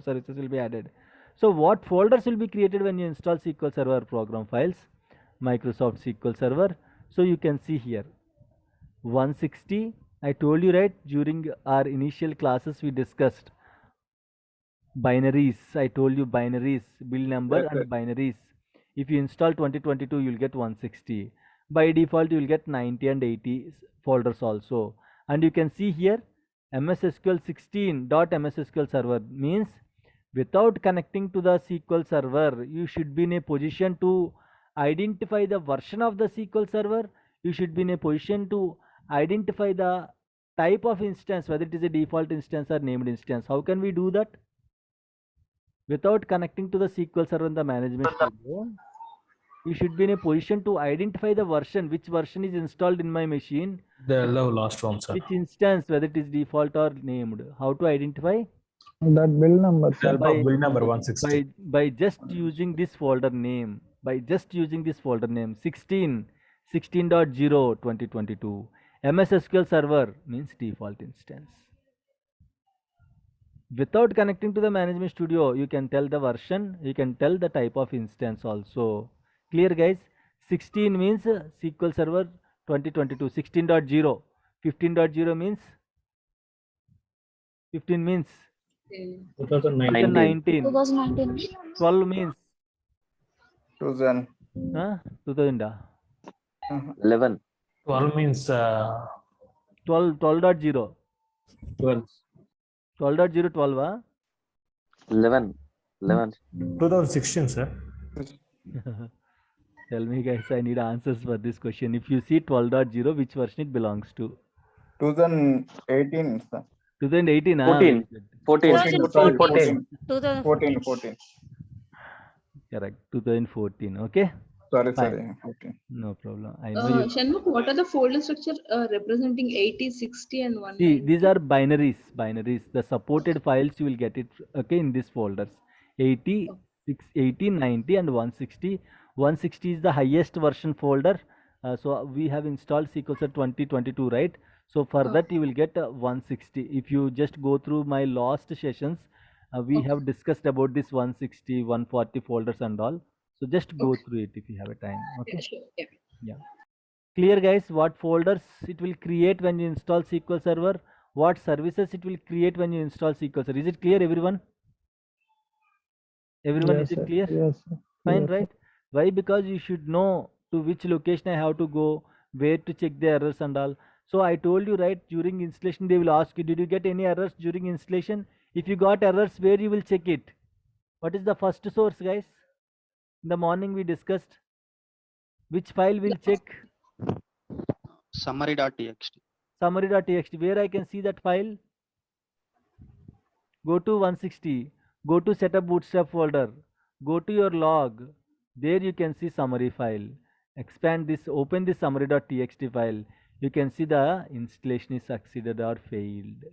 services will be added. So what folders will be created when you install SQL Server program files? Microsoft SQL Server. So you can see here 160. I told you, right, during our initial classes we discussed binaries. I told you binaries, build number Yes, and sir. binaries. If you install 2022, you'll get 160. By default, you'll get 90 and 80 folders also. And you can see here MS SQL 16 .MS SQL server means without connecting to the SQL server, you should be in a position to identify the version of the SQL server. You should be in a position to identify the type of instance, whether it is a default instance or named instance. How can we do that? Without connecting to the SQL server in the management studio, you should be in a position to identify the version, which version is installed in my machine, The last one, sir. which instance, whether it is default or named. How to identify? That build number, sir. Help of build number 160. By just using this folder name, 16.0 2022. MS SQL server means default instance. Without connecting to the management studio, you can tell the version, you can tell the type of instance also. Clear, guys? 16 means SQL Server 2022. 16.0. 15.0 means 15 means 2019. 2019. 12 means 2000. 2000. 11. 12 means 12.0. 12. 12.0 12. 11. 2016, sir. Tell me, guys, I need answers for this question. If you see 12.0, which version it belongs to? 2018, sir. 2018. 14. 14. 2014. 2014. 14. Correct. 2014. Okay. Sorry. Okay. No problem. I know you. Shanmugh, what are the folder structure representing 80, 60 and 190? See, these are binaries. The supported files you will get it, okay, in these folders. 80, 80, 90 and 160. 160 is the highest version folder. So we have installed SQL Server 2022, right? So for that you will get 160. If you just go through my last sessions, we have discussed about this 160, 140 folders and all. So just go through it if you have a time. Okay. Yeah, sure. Yeah. Clear, guys? What folders it will create when you install SQL Server? What services it will create when you install SQL Server? Is it clear, everyone? Everyone, Yes, is it sir. clear? Yes, sir. Fine, Yes, sir. right? Why? Because you should know to which location I have to go, where to check the errors and all. So I told you, right, during installation they will ask you, did you get any errors during installation? If you got errors, where you will check it? What is the first source, guys? In the morning we discussed. Which file will check? Summary.txt. Summary.txt. Where I can see that file? Go to 160. Go to setup bootstrap folder. Go to your log. There you can see summary file. Expand this, open this summary.txt file. You can see the installation is succeeded or failed.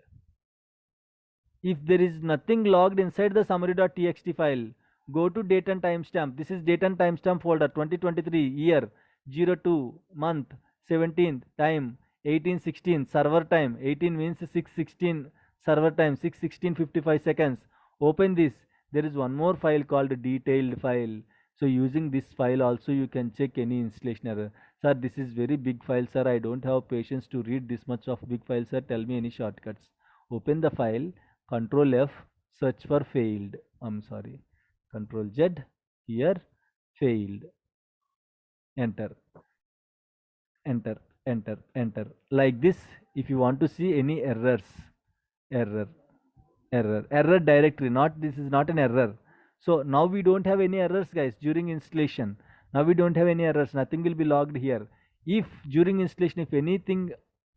If there is nothing logged inside the summary.txt file, go to date and timestamp. This is date and timestamp folder 2023 year 02 month 17th time 1816 server time 18 means 616 server time 616 55 seconds. Open this. There is one more file called detailed file. So using this file also you can check any installation error. Sir, this is very big file, sir. I don't have patience to read this much of big file, sir. Tell me any shortcuts. Open the file. Control F, search for failed. I'm sorry. Control Z, here, failed. Enter. Enter. Like this, if you want to see any errors, error directory, not, this is not an error. So now we don't have any errors, guys, during installation. Now we don't have any errors, nothing will be logged here. If during installation, if anything,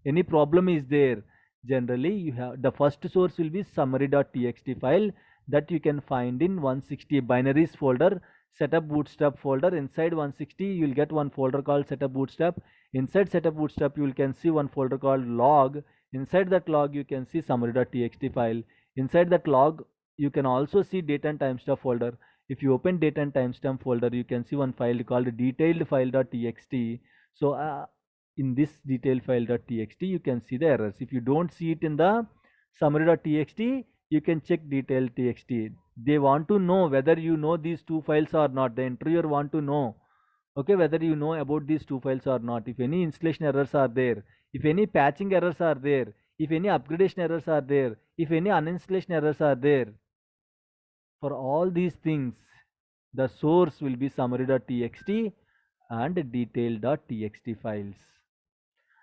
any problem is there, generally you have the first source will be summary.txt file that you can find in 160 binaries folder, setup bootstrap folder. Inside 160 you will get one folder called setup bootstrap. Inside setup bootstrap you can see one folder called log. Inside that log you can see summary.txt file. Inside that log you can also see date and timestamp folder. If you open date and timestamp folder, you can see one file called detailed file.txt. So in this detailed file.txt you can see the errors. If you don't see it in the summary.txt, you can check detailed txt. They want to know whether you know these two files or not. The interviewer want to know, okay, whether you know about these two files or not. If any installation errors are there, if any patching errors are there, if any upgradation errors are there, if any uninstallation errors are there, for all these things, the source will be summary.txt and detail.txt files.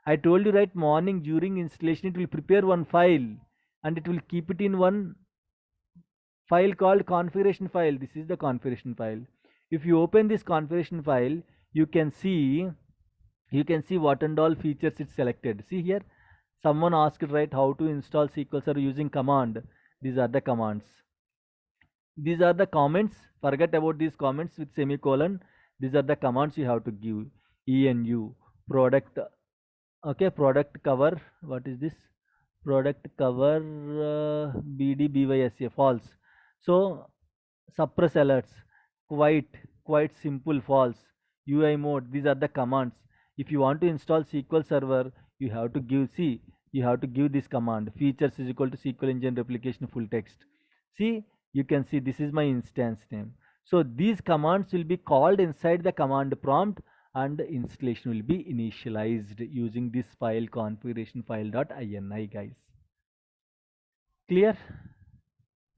I told you right morning, during installation it will prepare one file and it will keep it in one file called configuration file. This is the configuration file. If you open this configuration file, you can see what and all features it's selected. See here, someone asked, right, how to install SQL Server using command. These are the commands. These are the comments. Forget about these comments with semicolon. These are the commands you have to give. ENU product, okay, product cover. What is this? Product cover BD BYSA false. So suppress alerts, quite simple, false. UI mode, these are the commands. If you want to install SQL Server, you have to give, see, you have to give this command. Features is equal to SQL engine replication full text. See, you can see this is my instance name. So these commands will be called inside the command prompt and installation will be initialized using this file configuration file.ini, guys. Clear?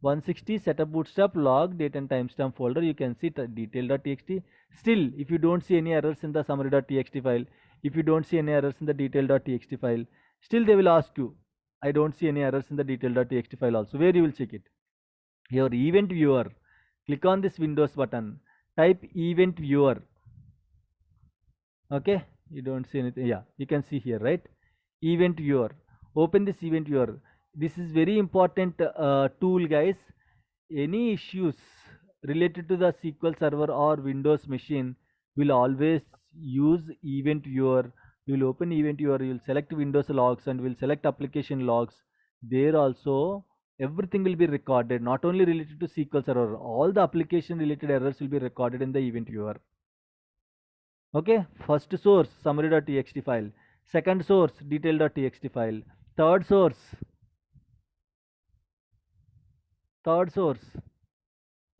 160 setup bootstrap log date and timestamp folder, you can see detail.txt. Still, if you don't see any errors in the summary.txt file, if you don't see any errors in the detail.txt file, still they will ask you, I don't see any errors in the detail.txt file also. Where you will check it? Your event viewer, click on this Windows button, type event viewer. Okay, you don't see anything. Yeah, you can see here, right? Event viewer. Open this event viewer. This is very important tool, guys. Any issues related to the SQL Server or Windows machine will always use event viewer. You will open event viewer, you will select Windows logs and will select application logs. There also everything will be recorded, not only related to SQL Server, all the application related errors will be recorded in the event viewer. Okay, first source summary.txt file, second source detail.txt file, third source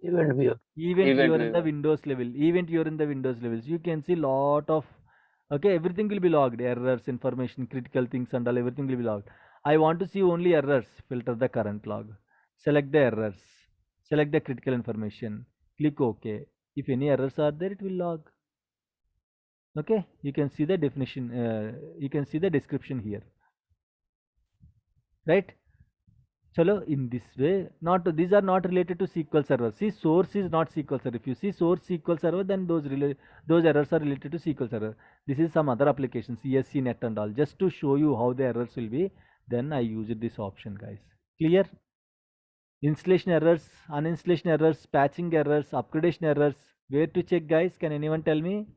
Event viewer. event viewer in the Windows level, event viewer in the Windows levels. You can see lot of, okay, everything will be logged, errors, information, critical things and all, everything will be logged. I want to see only errors, filter the current log, select the errors, select the critical information, click OK. If any errors are there, it will log. Okay, you can see the definition, you can see the description here, right? Chalo, in this way, these are not related to SQL Server. See, source is not SQL Server. If you see source SQL Server, then those errors are related to SQL Server. This is some other applications, ESC net and all. Just to show you how the errors will be, then I used this option, guys. Clear? Installation errors, uninstallation errors, patching errors, upgradation errors. Where to check, guys? Can anyone tell me?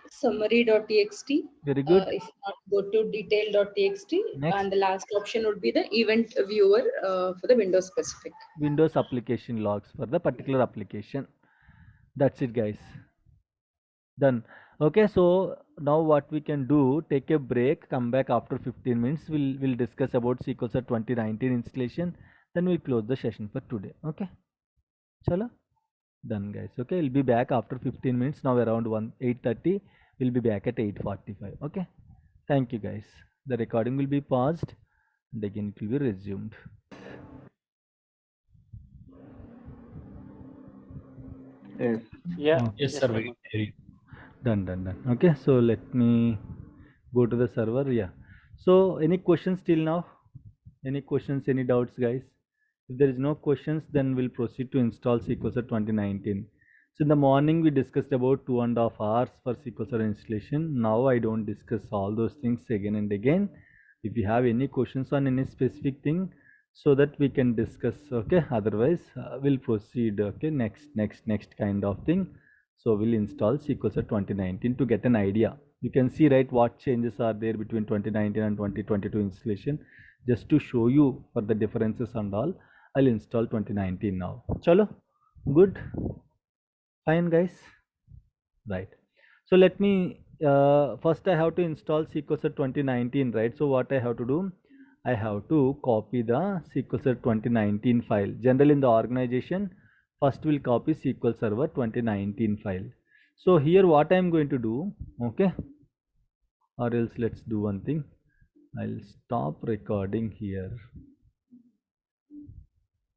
Summary.txt. Very good. If not, go to detail.txt. Next. And the last option would be the event viewer for the Windows specific. Windows application logs for the particular application. That's it, guys. Done. Okay, so now what we can do, take a break, come back after 15 minutes. We'll discuss about SQL Server 2019 installation. Then we'll close the session for today. Okay. Chalo. Done, guys. Okay, we'll be back after 15 minutes. Now around 8:30. We'll be back at 8:45. Okay. Thank you, guys. The recording will be paused and again it will be resumed. Yes. Yeah. Yes, sir. Very. Done. Okay, so let me go to the server. Yeah. So any questions till now? Any questions, any doubts, guys? If there is no questions, then we'll proceed to install SQL Server 2019. So in the morning, we discussed about 2.5 hours for SQL Server installation. Now I don't discuss all those things again and again. If you have any questions on any specific thing, so that we can discuss, okay? Otherwise, we'll proceed, okay? Next kind of thing. So we'll install SQL Server 2019 to get an idea. You can see, right, what changes are there between 2019 and 2022 installation. Just to show you for the differences and all, I'll install 2019 now. Chalo, good, fine, guys, right? So let me first I have to install SQL Server 2019, right? So what I have to do, I have to copy the SQL Server 2019 file. Generally in the organization, first we'll copy SQL Server 2019 file. So here what I'm going to do, okay, or else let's do one thing. I'll stop recording here.